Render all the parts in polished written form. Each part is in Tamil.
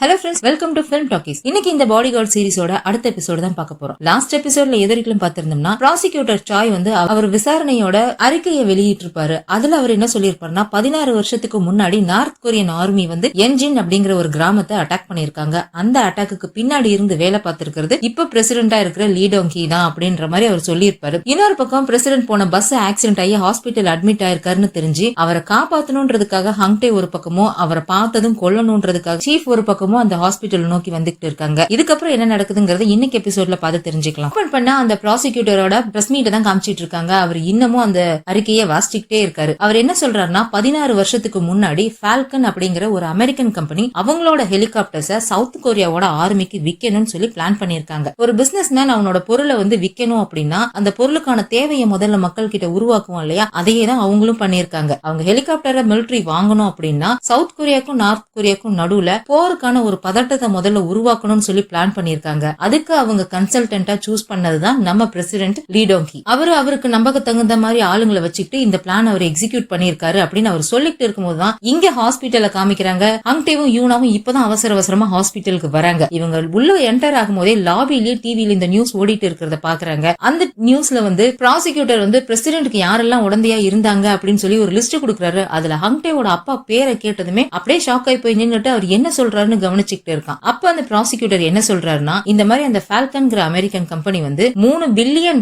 Hello friends, welcome to film talkies. இன்னைக்கு இந்த பாடி கார்டு சீரிஸோட அடுத்த எபிசோடு தான் பார்க்க போறோம். லாஸ்ட் எபிசோட்ல எதிரிகளும் பார்த்திருந்தோம்னா, ப்ராசிக்யூட்டர் சாய் வந்து அவர் விசாரணையோட அறிக்கையை வெளியிட்டிருப்பாரு. அதுல அவர் என்ன சொல்லியிருப்பாருன்னா, 16 வருஷத்துக்கு முன்னாடி நார்த் கொரியன் ஆர்மி வந்து என்ஜின் அப்படிங்கிற ஒரு கிராமத்தை அட்டாக் பண்ணிருக்காங்க. அந்த அட்டாக்கு பின்னாடி இருந்து வேலை பார்த்திருக்கிறது இப்ப பிரசிடென்டா இருக்கிற லீ டாங் ஹீ தான் அப்படின்ற மாதிரி அவர் சொல்லியிருப்பாரு. இன்னொரு பக்கம் பிரசிடென்ட் போன பஸ் ஆக்சிடென்ட் ஆகி ஹாஸ்பிட்டல் அட்மிட் ஆயிருக்காருன்னு தெரிஞ்சு அவரை காப்பாத்தணும்ன்றதுக்காக ஹங்டே ஒரு பக்கமும், அவரை பார்த்ததும் கொல்லணும்ன்றதுக்காக சீஃப் ஒரு பக்கமும் அந்த ஹாஸ்பிட்டல் நோக்கி வந்துகிட்டு இருக்காங்க. இதுக்கப்புறம் என்ன நடக்குதுங்கறத இன்னைக்கு எபிசோட்ல பார்த்து தெரிஞ்சுக்கலாம். ஓபன் பண்ணா அந்த ப்ராசிக்யூட்டரோட பிரஸ் மீட்டை தான் காமிச்சிட்டு இருக்காங்க. அவர் இன்னமும் அந்த அறிக்கையை வாசிச்சுக்கிட்டே இருக்காரு. அவர் என்ன சொல்றாருன்னா, 16 வருஷத்துக்கு முன்னாடி ஃபால்கன் அப்படிங்கிற ஒரு அமெரிக்கன் கம்பெனி அவங்களோட ஹெலிகாப்டர்ஸ சவுத் கொரியாவோட ஆர்மிக்கு விற்கணும்னு சொல்லி பிளான் பண்ணிருக்காங்க. ஒரு பிசினஸ் மேன் அவனோட பொருளை வந்து விற்கணும் அப்படின்னா அந்த பொருளுக்கான தேவையை முதல்ல மக்கள் கிட்ட உருவாக்குவோம் இல்லையா, அதையே தான் அவங்களும் பண்ணிருக்காங்க. அவங்க ஹெலிகாப்டரை மிலிட்டரி வாங்கணும் அப்படின்னா சவுத் கொரியாக்கும் நார்த் கொரியாக்கும் நடுவுல போருக்கான ஒரு பதட்டத்தை முதல்ல உருவாக்கணும்னு சொல்லி பிளான் பண்ணிருக்காங்க. அதுக்கு அவங்க கன்சல்டன்டா சூஸ் பண்ணதுதான் நம்ம பிரசிடென்ட் லீ டாங் ஹீ. அவருக்கு நம்பக தகுந்த மாதிரி ஆளுங்களை வச்சுக்கிட்டு இந்த பிளான் அவர் எக்ஸிக்யூட் பண்ணிருக்காரு அப்படின்னு அவர் சொல்லிட்டு இருக்கும்போதுதான் இங்க ஹாஸ்பிட்டல காமிக்கிறாங்க. ஹங்டேவும் யூனாவும் இப்பதான் அவசரமா ஹாஸ்பிட்டலுக்கு வராங்க. இவங்க உள்ள என்டர் ஆகும் போதே லாபிலேயே டிவில இந்த நியூஸ் ஓடிட்டு இருக்கிறத பாக்குறாங்க. அந்த நியூஸ்ல வந்து ப்ராசிக்யூட்டர் வந்து பிரசிடென்ட்க்கு யாரெல்லாம் உடந்தையா இருந்தாங்க அப்படின்னு சொல்லி ஒரு லிஸ்ட் கொடுக்குறாரு. அதுல ஹங்டேவோட அப்பா பேரை கேட்டதுமே அப்படியே ஷாக் ஆகி போய் நின்னுட்டு அவர் என்ன சொல்றாருன்னு கவனிச்சுக்கிட்டு இருக்கான். அப்ப அந்த ப்ராசிக்யூட்டர் என்ன சொல்றாருன்னா, இந்த மாதிரி அந்த ஃபால்கன்ங்கிற அமெரிக்கன் கம்பெனி வந்து $3 பில்லியன்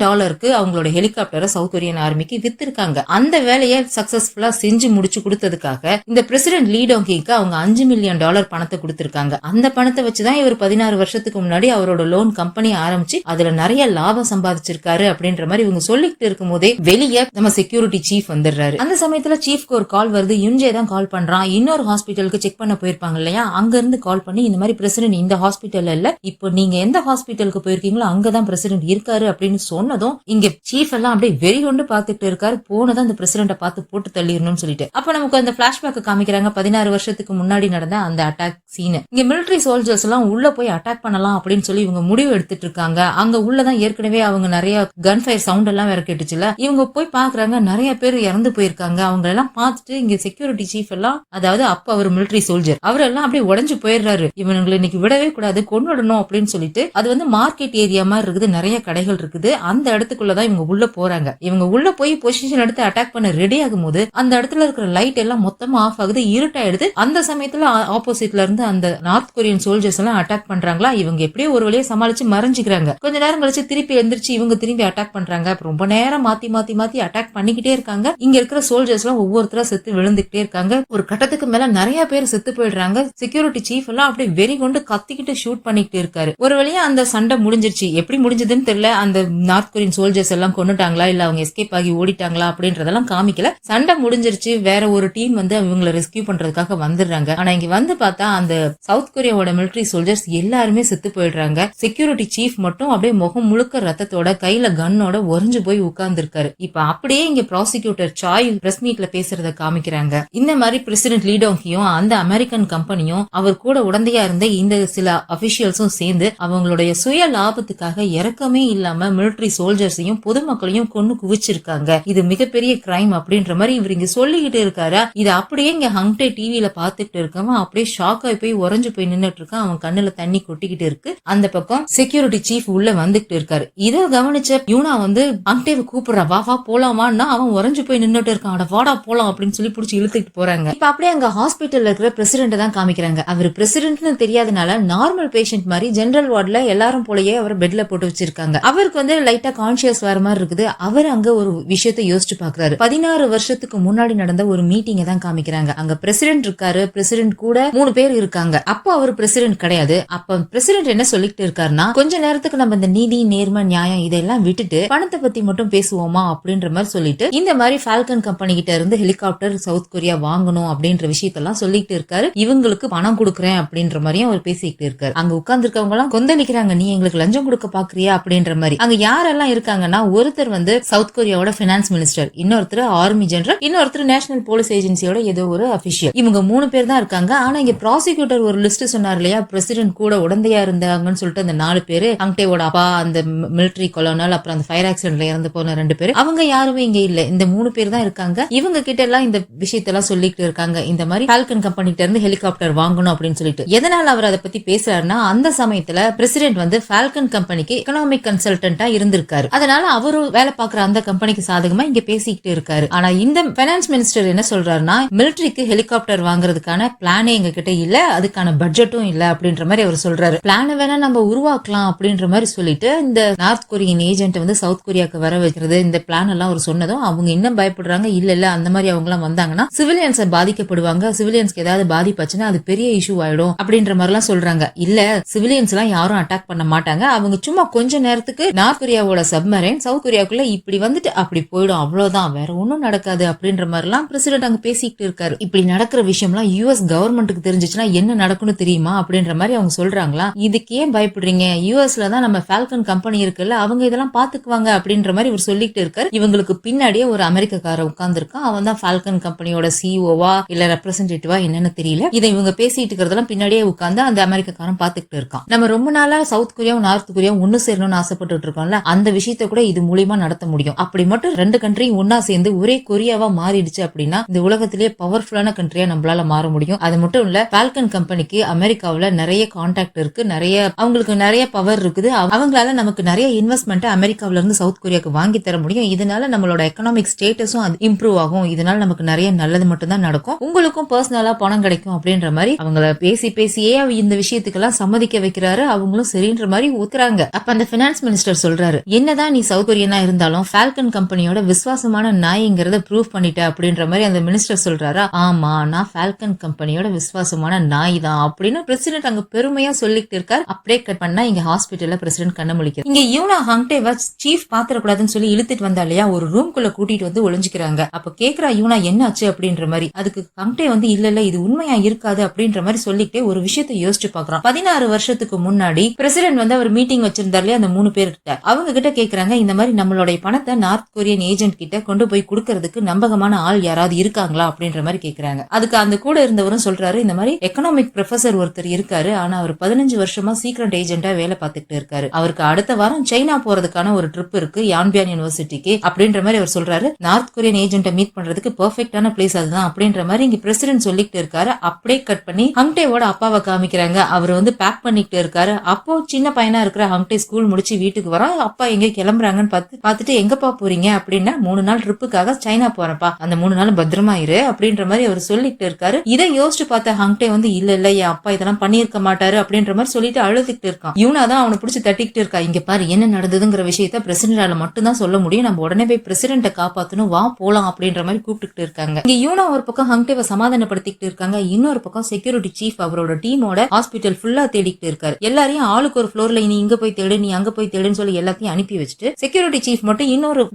அவங்களோட ஹெலிகாப்டரை சவுத் கொரியன் ஆர்மிக்கு வித்திருக்காங்க. அந்த வேலையை சக்சஸ்ஃபுல்லா செஞ்சு முடிச்சு கொடுத்ததுக்காக இந்த பிரசிடென்ட் லீ டாங் ஹீக்கு அவங்க $5 மில்லியன் பணத்தை கொடுத்திருக்காங்க. அந்த பணத்தை வச்சுதான் இவர் 16 வருஷத்துக்கு முன்னாடி அவரோட லோன் கம்பெனி ஆரம்பிச்சு அதுல நிறைய லாபம் சம்பாதிச்சிருக்காரு அப்படின்ற மாதிரி இவங்க சொல்லிட்டு இருக்கும் போதே வெளியே நம்ம செக்யூரிட்டி சீஃப் வந்துடுறாரு. அந்த சமயத்துல சீஃப்க்கு ஒரு கால் வருது. யுன்ஜே தான் கால் பண்றான். இன்னொரு ஹாஸ்பிட்டலுக்கு செக் பண்ண போயிருப்பாங்க இல்லையா, அங்க இருந்து கால் பண்ணி இந்த மாதிரி பிரசிடென்ட் இந்த ஹாஸ்பிட்டல் இல்ல, இப்போ நீங்க எந்த ஹாஸ்பிட்டலுக்கு போயிருக்கீங்களோ அங்கதான் பிரசிடென்ட் இருக்காரு அப்படின்னு சொன்னதும் இங்க சீஃப் எல்லாம் அப்படியே வெறி கொண்டு பாத்துட்டு இருக்காரு. போனதான் அந்த பிரசிடென்ட பார்த்து போட்டு தள்ளிடணும்னு சொல்லிட்டு அப்ப நமக்கு அந்த பிளாஷ்பேக் காமிக்கிறாங்க. 16 வருஷத்துக்கு முன்னாடி நடந்த அந்த அட்டாக் சீன். இங்க மிலிட்டரி சோல்ஜர்ஸ் எல்லாம் உள்ள போய் அட்டாக் பண்ணலாம் அப்படின்னு சொல்லி இவங்க முடிவு எடுத்துட்டு இருக்காங்க. அங்க உள்ளதான் ஏற்கனவே அவங்க நிறைய கன் ஃபயர் சவுண்ட் எல்லாம் வேற கேட்டுச்சுல. இவங்க போய் பாக்குறாங்க, நிறைய பேர் இறந்து போயிருக்காங்க. அவங்க எல்லாம் பார்த்துட்டு இங்க செக்யூரிட்டி சீஃப் எல்லாம், அதாவது அப்ப அவர் மிலிட்டரி சோல்ஜர், அவரெல்லாம் அப்படியே உடஞ்சு போயிடுறாரு. இவங்களை இன்னைக்கு விடவே கூடாது, கொன்னுடணும் அப்படின்னு சொல்லிட்டு அது வந்து மார்க்கெட் ஏரியா மாதிரி இருக்குது, நிறைய கடைகள் இருக்குது. அந்த இடத்துக்குள்ளதான் இவங்க உள்ள போறாங்க. இவங்க உள்ள போய் பொசிஷன் எடுத்து அட்டாக் பண்ண ரெடி ஆகும் போது அந்த இடத்துல இருக்கிற லைட் எல்லாம் மொத்தமா ஆஃப் ஆகுது, இருட்டாயிடுது. அந்த சமயத்துல ஆப்போசிட்ல இருந்து அந்த நார்த் கொரியன் சோல்ஜர்ஸ் எல்லாம் அட்டாக் பண்றாங்களா. இவங்க எப்படியோ ஒரு வழியை சமாளிச்சு மறைஞ்சிக்கிறாங்க. கொஞ்ச நேரம் கழிச்சு திருப்பி எந்திரிச்சு இவங்க திரும்பி அட்டாக் பண்றாங்க. ரொம்ப நேரம் மாத்தி அட்டாக் பண்ணிக்கிட்டே இருக்காங்க. இங்க இருக்கிற சோல்ஜர்ஸ் எல்லாம் ஒவ்வொருத்தரா செத்து விழுந்துகிட்டே இருக்காங்க. ஒரு கட்டத்துக்கு மேல நிறைய பேர் செத்து போயிடுறாங்க. செக்யூரிட்டி சீஃப் எல்லாம் அப்படியே வெறி கொண்டு கத்திக்கிட்டு ஷூட் பண்ணிட்டு இருக்காரு. ஒரு வழியா அந்த சண்டை முடிஞ்சிருச்சு. எப்படி முடிஞ்சதுன்னு தெரியல. அந்த நார்த் கொரியன் சோல்ஜர்ஸ் எல்லாம் கொன்னுட்டாங்களா இல்ல அவங்க எஸ்கேப் ஆகி ஓடிட்டாங்களா அப்படின்றதெல்லாம் காமிக்கல. சண்டை முடிஞ்சிருச்சு. வேற ஒரு டீம் வந்து அவங்களை ரெஸ்கியூ பண்றதுக்காக வந்துடுறாங்க. ஆனா இங்க வந்து பார்த்தா அந்த சவுத் கொரியாவோட மிலிட்டரி சோல்ஜர்ஸ் எல்லாருமே செத்து போயிடுறாங்க. செக்யூரிட்டி சீஃப் மட்டும் அப்படியே முகம் முழுக்க ரத்தத்தோட கையில கன்னோட உறைஞ்சு போய் உட்கார்ந்து இருக்காரு. இப்ப அப்படியே இங்க ப்ராசிக்யூட்டர் சாய் பிரஸ் மீட்ல பேசுறத காமிக்கிறாங்க. இந்த மாதிரி பிரசிடென்ட் லீ டாங் ஹீயும் அந்த அமெரிக்கன் கம்பெனியும் அவர் கூட உடந்தையா இருந்த இந்த சில அபிஷியல்ஸும் சேர்ந்து அவங்களுடைய சுய லாபத்துக்காக இறக்கமே இல்லாம மிலிட்டரி சோல்ஜர்ஸையும் பொதுமக்களையும் கொண்டு குவிச்சிருக்காங்க. இது மிகப்பெரிய கிரைம் அப்படின்ற மாதிரி இவர் இங்க சொல்லிக்கிட்டு இருக்காரு. இது அப்படியே இங்க ஹங்டே டிவில பாத்துட்டு இருக்கவன் அப்படியே ஷாக் ஆகி போய் உறைஞ்சு போய் நின்னுட்டு இருக்கான். அவன் கண்ணுல தண்ணி கொட்டிக்கிட்டு இருக்கு. அந்த பக்கம் செக்யூரிட்டி சீஃப் உள்ள வந்துகிட்டு இருக்காரு. இதை கவனிச்ச யூனா வந்து ஹங்டேவை கூப்பிடுறா, வா வா போலாமான்னா அவன் உறைஞ்சு போய் நின்னுட்டு இருக்கான். அட வாடா போலாம் அப்படின்னு சொல்லி புடிச்சு இழுத்துட்டு போறாங்க. இப்ப அப்படியே அங்க ஹாஸ்பிட்டல்ல இருக்கிற பிரசிடென்ட் தான் காமிக்கிறாங்க. அவர் பிரசிடென்ட்னு தெரியாதனால நார்மல் பேஷண்ட் மாதிரி ஜெனரல் வார்டுல எல்லாரும் போலயே அவர் பெட்ல போட்டு வச்சிருக்காங்க. அவருக்கு வந்து லைட்டா கான்சியஸ் வர மாதிரி இருக்குது. அவர் அங்க ஒரு விஷயத்தை யோசிச்சு பாக்குறாரு. 16 வருஷத்துக்கு முன்னாடி நடந்த ஒரு மீட்டிங்கை தான் காமிக்கிறாங்க. அங்க பிரசிடென்ட் இருக்காரு. பிரசிடென்ட் கூட 3 பேர் இருக்காங்க. அப்ப அவர் பிரசிடென்ட் கிடையாது. அப்ப பிரசிடென்ட் என்ன சொல்லிட்டு இருக்காருன்னா, கொஞ்ச நேரத்துக்கு நம்ம இந்த நீதி நேர்மை நியாயம் இதெல்லாம் விட்டுட்டு பணத்தை பத்தி மட்டும் பேசுவோமா அப்படின்ற மாதிரி சொல்லிட்டு இந்த மாதிரி ஃபால்கன் கம்பெனி கிட்ட இருந்து ஹெலிகாப்டர் சவுத் கொரியா வாங்கணும் அப்படின்ற விஷயத்தெல்லாம் சொல்லிட்டு இருக்காரு. இவங்களுக்கு பணம் கொடுக்குறேன் அப்படின்ற மாதிரியும் அவர் பேசிக்கிட்டு இருக்காரு. அங்க உட்கார்ந்து இருக்கவங்க எல்லாம் கொந்தளிக்கிறாங்க, நீ எங்களுக்கு லஞ்சம் கொடுக்க பாக்குறியா அப்படின்ற மாதிரி. அங்க யாரெல்லாம் இருக்காங்கன்னா, ஒருத்தர் வந்து சவுத் கொரியாவோட பினான்ஸ் மினிஸ்டர், இன்னொருத்தர் ஆர்மி ஜெனரல், இன்னொருத்தர் நேஷனல் போலீஸ் ஏஜென்சியோட ஏதோ ஒரு அபிஷியல். இவங்க 3 பேர் தான் இருக்காங்க. ஆனா இங்க ப்ராசிக்யூட்டர் ஒரு லிஸ்ட் சொன்னார் இல்லையா, பிரசிடென்ட் கூட உடந்தையா இருந்தாங்கன்னு சொல்லிட்டு அந்த 4 பேரு, ஹங்டேவோட அப்பா, அந்த மிலிட்டரி கொலோனல், அப்புறம் அந்த ஃபயர் ஆக்சிடென்ட்ல இறந்து போன 2 பேர், அவங்க யாருமே இங்க இல்ல. இந்த 3 பேர் தான் இருக்காங்க. இவங்க கிட்ட எல்லாம் இந்த விஷயத்தெல்லாம் சொல்லிட்டு இருக்காங்க. இந்த மாதிரி ஃபால்கன் கம்பெனி கிட்ட இருந்து ஹெலிகாப்டர் வாங்கணும் அப்படின்னு சொல்லி சொல்லிட்டு. எதனால அவர் அதை பத்தி பேசுறாருன்னா, அந்த சமயத்துல பிரசிடென்ட் வந்து ஃபால்கன் கம்பெனிக்கு எக்கனாமிக் கன்சல்டன்டா இருந்திருக்காரு. அதனால அவரு வேலை பாக்குற அந்த கம்பெனிக்கு சாதகமா இங்க பேசிக்கிட்டு இருக்காரு. ஆனா இந்த பைனான்ஸ் மினிஸ்டர் என்ன சொல்றாருன்னா, மிலிட்டரிக்கு ஹெலிகாப்டர் வாங்குறதுக்கான பிளானே எங்க கிட்ட இல்ல, அதுக்கான பட்ஜெட்டும் இல்ல அப்படின்ற மாதிரி அவர் சொல்றாரு. பிளான வேணா நம்ம உருவாக்கலாம் அப்படின்ற மாதிரி சொல்லிட்டு இந்த நார்த் கொரியன் ஏஜென்ட் வந்து சவுத் கொரியாக்கு வர வைக்கிறது, இந்த பிளான் எல்லாம் அவர் சொன்னதும் அவங்க இன்னும் பயப்படுறாங்க. இல்ல அந்த மாதிரி அவங்க எல்லாம் வந்தாங்கன்னா சிவிலியன்ஸ் பாதிக்கப்படுவாங்க, சிவிலியன்ஸ்க்கு ஏதாவது பாதிப்பாச்சுன்னா அது பெரிய இஷ்யூ ஆயிடும் அப்படின்ற மாதிரி எல்லாம் சொல்றாங்க. இல்ல சிவிலியன்ஸ் எல்லாம் யாரும் அட்டாக் பண்ண மாட்டாங்க, அவங்க சும்மா கொஞ்ச நேரத்துக்கு நார்த் கொரியாவோட சப்மரைன் சவுத் கொரியாக்குள்ள இப்படி வந்துட்டு அப்படி போயிடும், அவ்வளவுதான், வேற ஒன்னும் நடக்காது அப்படின்ற மாதிரி எல்லாம் பிரசிடென்ட் அங்க பேசிக்கிட்டு இருக்காரு. இப்படி நடக்கிற விஷயம் எல்லாம் யுஎஸ் கவர்மெண்ட்டுக்கு தெரிஞ்சிச்சுன்னா என்ன நடக்கும்னு தெரியுமா அப்படின்ற மாதிரி அவங்க சொல்றாங்களா. இதுக்கு ஏன் பயப்படுறீங்க, யுஎஸ்ல தான் நம்ம ஃபால்கன் கம்பெனி இருக்குல்ல, அவங்க இதெல்லாம் பாத்துக்குவாங்க அப்படின்ற மாதிரி இவர் சொல்லிட்டு இருக்காரு. இவங்களுக்கு பின்னாடியே ஒரு அமெரிக்காரன் உட்கார்ந்து இருக்கான், அவன் தான் ஃபால்கன் கம்பெனியோட சிஓவா இல்ல ரெப்ரசன்டேட்டிவா என்னன்னு தெரியல. இதை இவங்க பேசிட்டு இருக்கிறதெல்லாம் பின்னாடியே உட்கார்ந்து அந்த அமெரிக்காரன் பாத்துக்கிட்டு இருக்கான். நம்ம ரொம்ப நாளா சவுத் கொரியாவும் நார்த் கொரியாவும் ஒன்னு சேரணும்னு ஆசைப்பட்டு இருக்கோம்ல, அந்த விஷயத்த கூட இது மூலியமா நடத்த முடியும். அப்படி மட்டும் ரெண்டு கண்ட்ரியும் ஒன்னா சேர்ந்து ஒரே கொரியாவா மாறிடுச்சு அப்படின்னா இந்த உலகத்திலேயே பவர்ஃபுல்லான கண்ட்ரியா நம்மளால மாற முடியும். அது மட்டும் இல்ல, ஃபால்கன் கம்பெனிக்கு அமெரிக்காவுல நிறைய கான்டாக்ட் இருக்கு, அவங்களுக்கு நிறைய பவர் இருக்குது, அவங்களால நமக்கு நிறைய இன்வெஸ்ட்மெண்ட் அமெரிக்காவில இருந்து சவுத் கொரியாக்கு வாங்கி தர முடியும். இதனால நம்மளோட எக்கனாமிக் ஸ்டேட்டஸும் அது இம்ப்ரூவ் ஆகும், இதனால நமக்கு நிறைய நல்லது மட்டும் தான் நடக்கும், உங்களுக்கும் பர்சனலா பணம் கிடைக்கும் அப்படின்ற மாதிரி அவங்கள பேசியே இந்த விஷயத்துக்கெல்லாம் சம்மதிக்க வைக்கிறாரு. அவங்களும் சரின்ற மாதிரி ஊத்துறாங்க. அப்ப அந்த பினான்ஸ் மினிஸ்டர் சொல்றாரு, என்னதான் நீ சவுத் கொரியனா இருந்தாலும் ஃபால்கன் கம்பெனியோட விசுவாசமான நாய்ங்கிறத ப்ரூவ் பண்ணிட்ட அப்படின்ற மாதிரி அந்த மினிஸ்டர் சொல்றாரா. ஆமா, நான் ஃபால்கன் கம்பெனியோட விசுவாசமான நாய் தான் அப்படின்னு பிரசிடென்ட் அங்க பெருமையா சொல்லிட்டு இருக்காரு. அப்படியே கட் பண்ணா இங்க ஹாஸ்பிட்டல்ல பிரசிடென்ட் கண்ண முழிக்கிறார். இங்க யூனா ஹங்டேவா சீஃப் பாத்திரக்கூடாதுன்னு சொல்லி இழுத்துட்டு வந்தா இல்லையா, ஒரு ரூம்குள்ள கூட்டிட்டு வந்து ஒளிஞ்சுக்கிறாங்க. அப்ப கேக்குறா யூனா என்ன ஆச்சு அப்படின்ற மாதிரி. அதுக்கு ஹங்டே வந்து இல்ல இது உண்மையா இருக்காது அப்படின்ற மாதிரி சொல்லிட்டு ஒரு விஷயத்தை யோசிச்சு பாக்குறான். 16 வருஷத்துக்கு முன்னாடி பிரசிடென்ட் வந்து அவர் மீட்டிங் வச்சிருந்தாரு இல்லையா அந்த 3 பேர்கிட்ட, அவங்க கிட்ட கேக்குறாங்க, இந்த மாதிரி நம்மளுடைய பணத்தை நார்த் கொரியன் ஏஜென்ட் கிட்ட கொண்டு போய் கொடுக்கறதுக்கு நம்பகமான ஆள் யாராவது இருக்காங்களா அப்படின்ற மாதிரி கேக்குறாங்க. அதுக்கு அந்த கூட இருந்தவரும் சொல்றாரு, இந்த மாதிரி எக்கனாமிக் ப்ரொஃபசர் ஒருத்தர் இருக்காரு, ஆனா அவர் 15 வருஷமா சீக்ரெட் ஏஜென்டா வேலை பார்த்துட்டு இருக்காரு, அவருக்கு அடுத்த வாரம் சைனா போறதுக்கான ஒரு ட்ரிப் இருக்கு யான்பியான் யூனிவர்சிட்டிக்கு அப்படின்ற மாதிரி அவர் சொல்றாரு. நார்த் கொரியன் ஏஜென்ட்டை மீட் பண்றதுக்கு பெர்ஃபெக்ட்டான பிளேஸ் அதுதான் அப்படின்ற மாதிரி இங்க பிரசிடென்ட் சொல்லிட்டு இருக்காரு. அப்படியே கட் பண்ணி ஹங்டேவோட அப்பாவை காமிக்கிறாங்க. அவர் வந்து பேக் பண்ணிட்டு இருக்காரு. அப்போ சின்ன பையனா இருக்கிற ஹங்டே ஸ்கூல் முடிச்சு வீட்டுக்கு வரான். அப்பா எங்க கிளம்புறாங்கன்னு பார்த்துட்டு எங்கப்பா போறீங்க அப்படின்னா, 3 நாள் ட்ரிப்புக்காக சைனா போறப்பா, அந்த 3 நாள் பத்திரமா இரு அப்படின்ற மாதிரி அவர் சொல்லிட்டு இருக்காரு. இதை யோசிச்சு பார்த்த ஹங்டே வந்து இல்ல என் அப்பா இதெல்லாம் பண்ணிருக்க மாட்டாரு அப்படின்ற மாதிரி சொல்லிட்டு அழுதுகிட்டு இருக்கான். யூனா தான் அவனை பிடிச்சி தட்டிக்கிட்டு இருக்கா. இங்க பாரு என்ன நடந்ததுங்கிற விஷயத்த பிரசிடென்டால மட்டும் தான் சொல்ல முடியும், நம்ம உடனே போய் பிரசிடென்ட்டை காப்பாத்தணும், வா போலாம் அப்படின்ற மாதிரி கூப்பிட்டு இருக்காங்க. இங்க யூனா ஒரு பக்கம் ஹங்டேவை சமாதானப்படுத்திட்டு இருக்காங்க, இன்னொரு பக்கம் செக்யூரிட்டி சீஃப் அவரோட டீமோட ஹாஸ்பிட்டல் ஃபுல்லா தேடிக்கிட்டு இருக்காரு. எல்லாரையும் ஆளுக்கு ஒரு ஃப்ளோர்ல நீ இங்க போய் தேடு, நீ அங்க போய் தேடுன்னு சொல்லி எல்லாத்தையும் அனுப்பி வச்சுட்டு செக்யூரிட்டி சீஃப் மட்டும்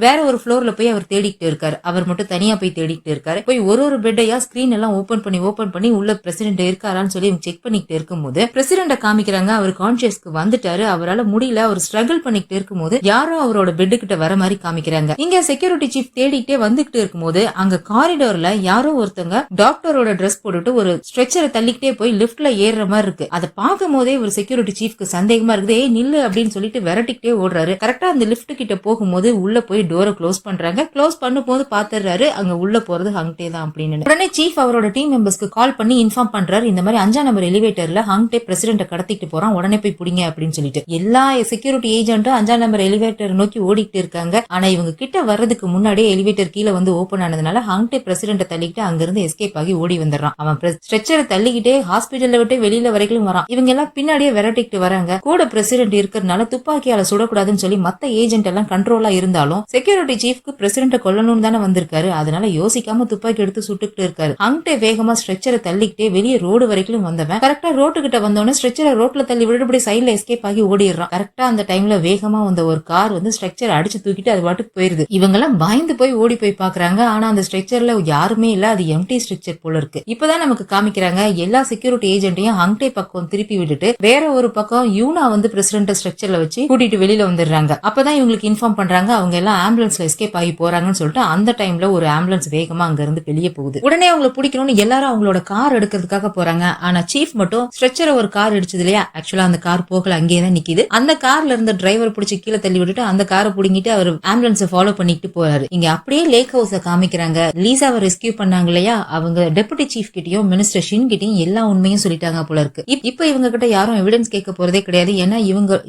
வேற ஒரு ஃப்ளோர்ல போய் அவர் தேடிக்கிட்டு இருக்காரு. அவர் மட்டும் தனியா போய் தேடிக்கிட்டு இருக்காரு. போய் ஒரு பெட்டையா ஸ்கிரீன் எல்லாம் ஓபன் பண்ணி உள்ள பிரசிடென்ட் இருக்காரான்னு சொல்லி செக் பண்ணிக்கிட்டு இருக்கும்போது பிரசிடென்ட காமிக்கிறாங்க. அவர் கான்சியஸ்க்கு வந்துட்டாரு, அவரால் முடியல, அவர் ஸ்ட்ரகிள் பண்ணிக்கிட்டு இருக்கும்போது யாரோ அவரோட பெட்டு கிட்ட வர மாதிரி காமிக்கிறாங்க. இங்க செக்யூரிட்டி சீஃப் தேடிக்கிட்டே வந்துகிட்டு இருக்கும்போது அங்க காரிடோர்ல யாரோ ஒருத்தங்க டாக்டரோட ட்ரெஸ் போட்டுட்டு ஒரு ஸ்ட்ரெச்சரை தள்ளிக்கிட்டே போய் லிப்ட்ல ஏறுற மாதிரி இருக்கு. அதை பார்க்கும் போதே ஒரு செக்யூரிட்டி சீஃப்க்கு சந்தேகமா இருக்குது. நில்லு அப்படின்னு சொல்லிட்டு விரட்டிக்கிட்டே ஓடுறாரு. கரெக்டா அந்த லிப்ட் கிட்ட போகும்போது உள்ள போய் டோரை க்ளோஸ் பண்றாங்க. க்ளோஸ் பண்ணும் போது பாத்துறாரு அங்க உள்ள போறது ஹங்டே தான் அப்படின்னு. உடனே சீஃப் அவரோட டீம் மெம்பர்ஸ்க்கு கால் பண்ணி இன்ஃபார்ம் பண்றாரு, இந்த மாதிரி 5ஆம் நம்பர் எலிவேட்டர்ல ஹங்டே பிரசிடென்ட கடத்திட்டு போறான், உடனே போய் புடிங்க அப்படின்னு சொல்லிட்டு. எல்லா செக்யூரிட்டி ஏஜென்ட்டும் 5ஆம் நம்பர் எலிவேட்டர் நோக்கி ஓடிட்டு இருக்காங்க. ஆனா இவங்க கிட்ட வர்றதுக்கு முன்னாடியே எலிவேட்டர் கீழே வந்து ஓபன் ஆனதுனால ஹங்டே பிரசிடென்ட தள்ளிக்கிட்டு அங்கிருந்து எஸ்கேப் ஆகி ஓடி வந்துடுறான். அவன் ஸ்ட்ரெச்சரை தள்ளிக்கிட்டே ஹாஸ்பிட்டல்ல விட்டு வெளியில வரைக்கும் வரான். இவங்க எல்லாம் பின்னாடியே விரட்டிட்டு வராங்க. கூட பிரசிடென்ட் இருக்கிறதுனால துப்பாக்கியால சுடக்கூடாதுன்னு சொல்லி மத்த ஏஜென்ட் எல்லாம் கண்ட்ரோலா இருந்தாலும் செக்யூரிட்டி சீஃப்க்கு பிரசிடென்ட கொல்லணும்னு தானே வந்திருக்காரு, அதனால யோசிக்காம துப்பாக்கி எடுத்து சுட்டுக்கிட்டு இருக்காரு. ஹங்டே வேகமா ஸ்ட்ரெச்சரை தள்ளிக்கிட்டே வெளியே ரோடு வரைக்கும் வந்தவன் கரெக்டா ரோட்டு கிட்ட வந்தோடனே ஸ்ட்ரெச்சரை ரோட்ல தள்ளி விட்டு சைட்ல எஸ்கேப் ஆகி ஓடிடுறான். கரெக்டா அந்த டைம்ல வேகமா வந்த ஒரு கார் வந்து ஸ்ட்ரெச்சர் அடிச்சு தூக்கிட்டு அது பாட்டுக்கு போயிருது. இவங்க எல்லாம் பயந்து போய் ஓடி போய் பாக்குறாங்க. ஆனா அந்த ஸ்ட்ரெச்சர்ல யாருமே இல்ல, அது எம்டி ஸ்ட்ரெச்சர் போல இருக்கு. இப்பதான் நமக்கு காமிக்கிறாங்க எல்லா செக்யூரிட்டி ஏஜென்ட்டையும் ஹங்டே பக்கம் திருப்பி விட்டுட்டு வேற ஒரு பக்கம் யூனா வந்து பிரசிடென்ட் ஸ்ட்ரக்சர்ல வச்சு கூட்டிட்டு வெளியில வந்துடுறாங்க. அப்பதான் இவங்களுக்கு இன்ஃபார்ம் பண்றாங்க அவங்க எல்லாம் ஆம்புலன்ஸ்ல எஸ்கேப் ஆகி போறாங்கன்னு சொல்லிட்டு அந்த டைம்ல ஒரு ஆம்புலன்ஸ் வேகமா அங்க இருந்து வெளியே போகுது. உடனே அவங்களை பிடிக்கணும்னு எல்லாரும் அவங்களோட கார் எடுக்கிறதுக்காக போறாங்க. ஆனா சீஃப் மட்டும் ஸ்ட்ரெச்சரை ஒரு கார் அடிச்சது இல்லையா, ஆக்சுவலா அந்த கார் போகல, அங்கேயே தான் நிக்குது. அந்த கார்ல இருந்த டிரைவர் பிடிச்சி கீழே தள்ளி விட்டுட்டு அந்த காரை புடிங்கிட்டு அவர் ஆம்புலன்ஸை ஃபாலோ பண்ணிட்டு போறாரு. இங்க அப்படியே லேக் ஹவுஸ காமிக்கிறாங்க. லீசாவை ரெஸ்கியூ பண்ணாங்க இல்லையா, அவங்க டெபுட்டி சீஃப் கிட்டயும் மினிஸ்டர் ஷின் கிட்டயும் எல்லா உண்மையும் சொல்லிட்டாங்க போல இருக்கு. இப்ப இவங்க கிட்ட யாரும் எவிடன்ஸ் கேட்க போறதே கிடையாது. ஏன்னா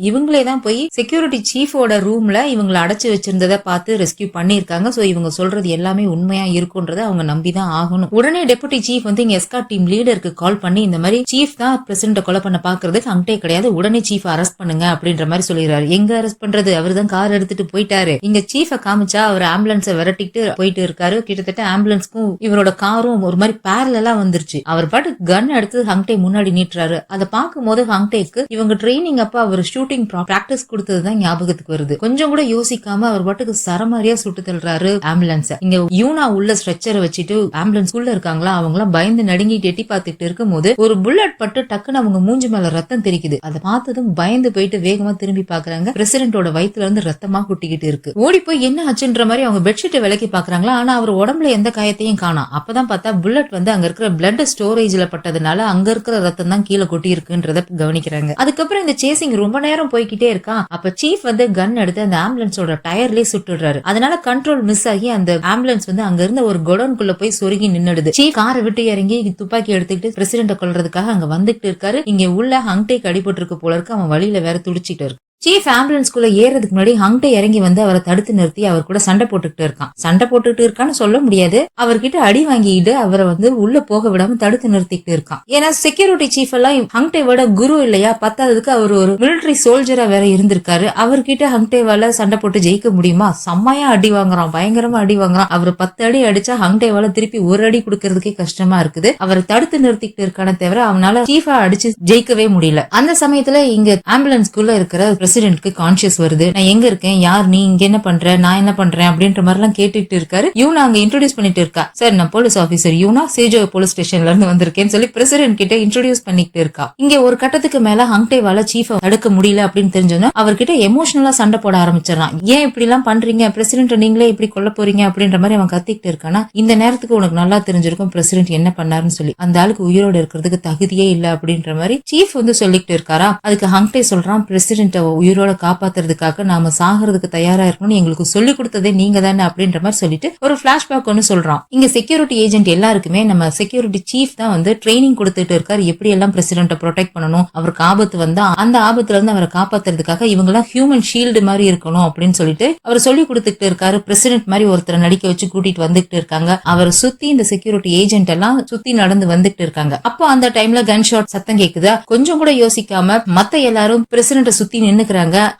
இவங்களே தான் போய் செக்யூரிட்டி சீஃபோட ரூம்ல இவங்களை அடைச்சு வச்சிருந்ததை பார்த்து ரெஸ்கியூ பண்ணிருக்காங்க. சோ இவங்க சொல்றது எல்லாமே உண்மையா இருக்கும்ன்றத அவங்க நம்பிதான் ஆகணும். உடனே டெபுட்டி சீஃப் வந்து இங்க எஸ்கார்ட் டீம் லீடருக்கு கால் பண்ணி இந்த மாதிரி சீஃப் தான் பிரசிடென்ட் கொலை பண்ண பாக்குறதுக்கு ஹங்டே கிடையாது, உடனே சீஃப் அரெஸ்ட் பண்ணுங்க அப்படின்ற மாதிரி சொல்லிடுறாரு. எங்க அரெஸ்ட் பண்றது, அவர் தான் கார் எடுத்துட்டு போயிட்டாரு. இங்க சீஃப காமிச்சா அவர் ஆம்புலன்ஸை விரட்டிட்டு போயிட்டு இருக்காரு. கிட்டத்தட்ட ஆம்புலன்ஸ்க்கும் இவரோட காரும் ஒரு மாதிரி பேரலா வந்துருச்சு. அவர் பாட்டு கன் எடுத்து ஹங்டே முன்னாடி நீட்டுறாரு. அதை பார்க்கும் போது ஹங்டேக்கு இவங்க ட்ரைனிங் அப்ப அவர் ஷூட்டிங் பிராக்டிஸ் கொடுத்ததுதான் ஞாபகத்துக்கு வருது. கொஞ்சம் கூட யோசிக்காம அவர் பாட்டுக்கு சரமாரியா சுட்டு தள்ளுறாரு ஆம்புலன்ஸ். இங்க யூனா உள்ள ஸ்ட்ரெச்சரை வச்சுட்டு ஆம்புலன்ஸ் உள்ள இருக்காங்களா, அவங்க எல்லாம் பயந்து நடுங்கிட்டு எட்டி பார்த்துட்டு இருக்கும் போது ஒரு புல்லட் பட்டு டக்குன்னு அவங்க மூஞ்சி மேல ரத்தம் தெரிக்குது. அதை பார்த்ததும் பயந்து போயிட்டு வேகமா திரும்பி பாக்குறாங்க. பிரசிடென்டோட வயித்துல இருந்து ரத்தமா குட்டிக்கிட்டு இருக்கு. ஓடி போய் என்ன ஆச்சுன்ற மாதிரி அவங்க பெட்ஷீட்டை விலக்கி பாக்குறாங்களா, ஆனா அவர் உடம்புல எந்த காயத்தையும் காணோம். அப்பதான் பார்த்தா புல்லட் வந்து அங்க இருக்கிற பிளட் ஸ்டோரேஜ்ல பட்டதுனால அங்க இருக்கிற ரத்தம் தான் கீழே கொட்டி இருக்குன்றத கவனிக்கிறாங்க. அதுக்கப்புறம் இந்த சேசிங் ரொம்ப நேரம் போய்கிட்டே இருக்கா. அப்ப சீஃப் வந்து கன் எடுத்து அந்த ஆம்புலன்ஸோட டயர்லயே சுட்டுறாரு. அதனால கண்ட்ரோல் மிஸ் ஆகி அந்த ஆம்புலன்ஸ் வந்து அங்க இருந்த ஒரு குடோனுக்குள்ள போய் சொருகி நின்னுடுது. சீஃப் காரை விட்டு இறங்கி துப்பாக்கி எடுத்துக்கிட்டு பிரசிடென்ட கொல்றதுக்காக அங்க வந்துட்டு இருக்காரு. இங்க உள்ள ஹங்டேக்கு அடிபட்டு இருக்கு போல இருக்கு. அவன் வழியில வேற துடிச்சிட்டு இருக்கு. சீஃப் ஆம்புலன்ஸ்குள்ள ஏறதுக்கு முன்னாடி ஹங்டே இறங்கி வந்து அவரை தடுத்து நிறுத்தி அவர் கூட சண்டை போட்டுக்கிட்டு இருக்கான். சண்டை போட்டுட்டு இருக்கான்னு சொல்ல முடியாது, அவர்கிட்ட அடி வாங்கிட்டு அவரை வந்து உள்ள போக விடாம தடுத்து நிறுத்திக்கிட்டு இருக்கான். ஏன்னா செக்யூரிட்டி சீஃப் எல்லாம் ஹங்டேவோட குரு இல்லையா, பத்தாததுக்கு அவர் ஒரு மிலிட்டரி சோல்ஜரா வேற இருந்திருக்காரு. அவர்கிட்ட ஹங்டேவால சண்டை போட்டு ஜெயிக்க முடியுமா? செம்மையா அடி வாங்குறான், பயங்கரமா அடி வாங்குறான். அவர் 10 அடி அடிச்சா ஹங்டேவால திருப்பி ஒரு அடி கொடுக்கறதுக்கே கஷ்டமா இருக்குது. அவரை தடுத்து நிறுத்திக்கிட்டு இருக்கானே தவிர அவனால சீஃபா அடிச்சு ஜெயிக்கவே முடியல. அந்த சமயத்துல இங்க ஆம்புலன்ஸ்குள்ள இருக்கிற பிரசிடென்ட்க்கு கான்சியஸ் வருது. நான் எங்க இருக்கேன், யார் நீ, இங்க என்ன பண்ற, நான் என்ன பண்றேன் அப்படின்ற மாதிரி எல்லாம் கேட்டுட்டு இருக்காரு. யூனா அங்க இன்ட்ரோடியூஸ் பண்ணிட்டு இருக்கா. சார் நான் போலீஸ் ஆபீசர் யூனா, சேஜோ போலீஸ் ஸ்டேஷன்ல இருந்து வந்திருக்கேன்னு சொல்லி பிரசிடென்ட் கிட்ட இன்ட்ரோடியூஸ் பண்ணிட்டு இருக்கா. இங்க ஒரு கட்டத்துக்கு மேல ஹங்டேவால சீஃப் தடுக்க முடியல அப்படின்னு தெரிஞ்சோன்னா அவர்கிட்ட எமோஷனலா சண்டை போட ஆரம்பிச்சிடறான். ஏன் இப்படி எல்லாம் பண்றீங்க, பிரசிடென்ட் நீங்களே இப்படி கொல்ல போறீங்க அப்படின்ற மாதிரி அவன் கத்திக்கிட்டு இருக்கானா. இந்த நேரத்துக்கு உனக்கு நல்லா தெரிஞ்சிருக்கும் பிரசிடென்ட் என்ன பண்ணாருன்னு சொல்லி. அந்த ஆளுக்கு உயிரோடு இருக்கிறதுக்கு தகுதியே இல்ல அப்படின்ற மாதிரி சீஃப் வந்து சொல்லிட்டு இருக்காரா. அதுக்கு ஹங்டே சொல்றான், பிரசிடென்ட் உயிரோட காப்பாத்துறதுக்காக நாம சாகிறதுக்கு தயாரா இருக்கணும்னு எங்களுக்கு சொல்லி கொடுத்ததே நீங்க தானே அப்படின்ற மாதிரி சொல்லிட்டு ஒரு பிளாஷ்பேக் ஒன்னு சொல்றான். இங்க செக்யூரிட்டி ஏஜென்ட் எல்லாருக்குமே நம்ம செக்யூரிட்டி சீஃப் தான் வந்து ட்ரைனிங் கொடுத்துட்டு இருக்காரு, எப்படி எல்லாம் பிரசிடென்ட ப்ரொடெக்ட் பண்ணணும், அவருக்கு ஆபத்து வந்தா அந்த ஆபத்துல இருந்து அவரை காப்பாத்துறதுக்காக இவங்க எல்லாம் ஹியூமன் ஷீல்டு மாதிரி இருக்கணும் அப்படின்னு சொல்லிட்டு அவர் சொல்லி கொடுத்துட்டு இருக்காரு. பிரசிடென்ட் மாதிரி ஒருத்தரை நடிக்க வச்சு கூட்டிட்டு வந்துட்டு இருக்காங்க. அவரை சுத்தி இந்த செக்யூரிட்டி ஏஜென்ட் எல்லாம் சுத்தி நடந்து வந்துட்டு இருக்காங்க. அப்போ அந்த டைம்ல கன் ஷாட் சத்தம் கேக்குதா. கொஞ்சம் கூட யோசிக்காம மத்த எல்லாரும் பிரசிடென்ட சுத்தி நின்னுக்கிறாங்க.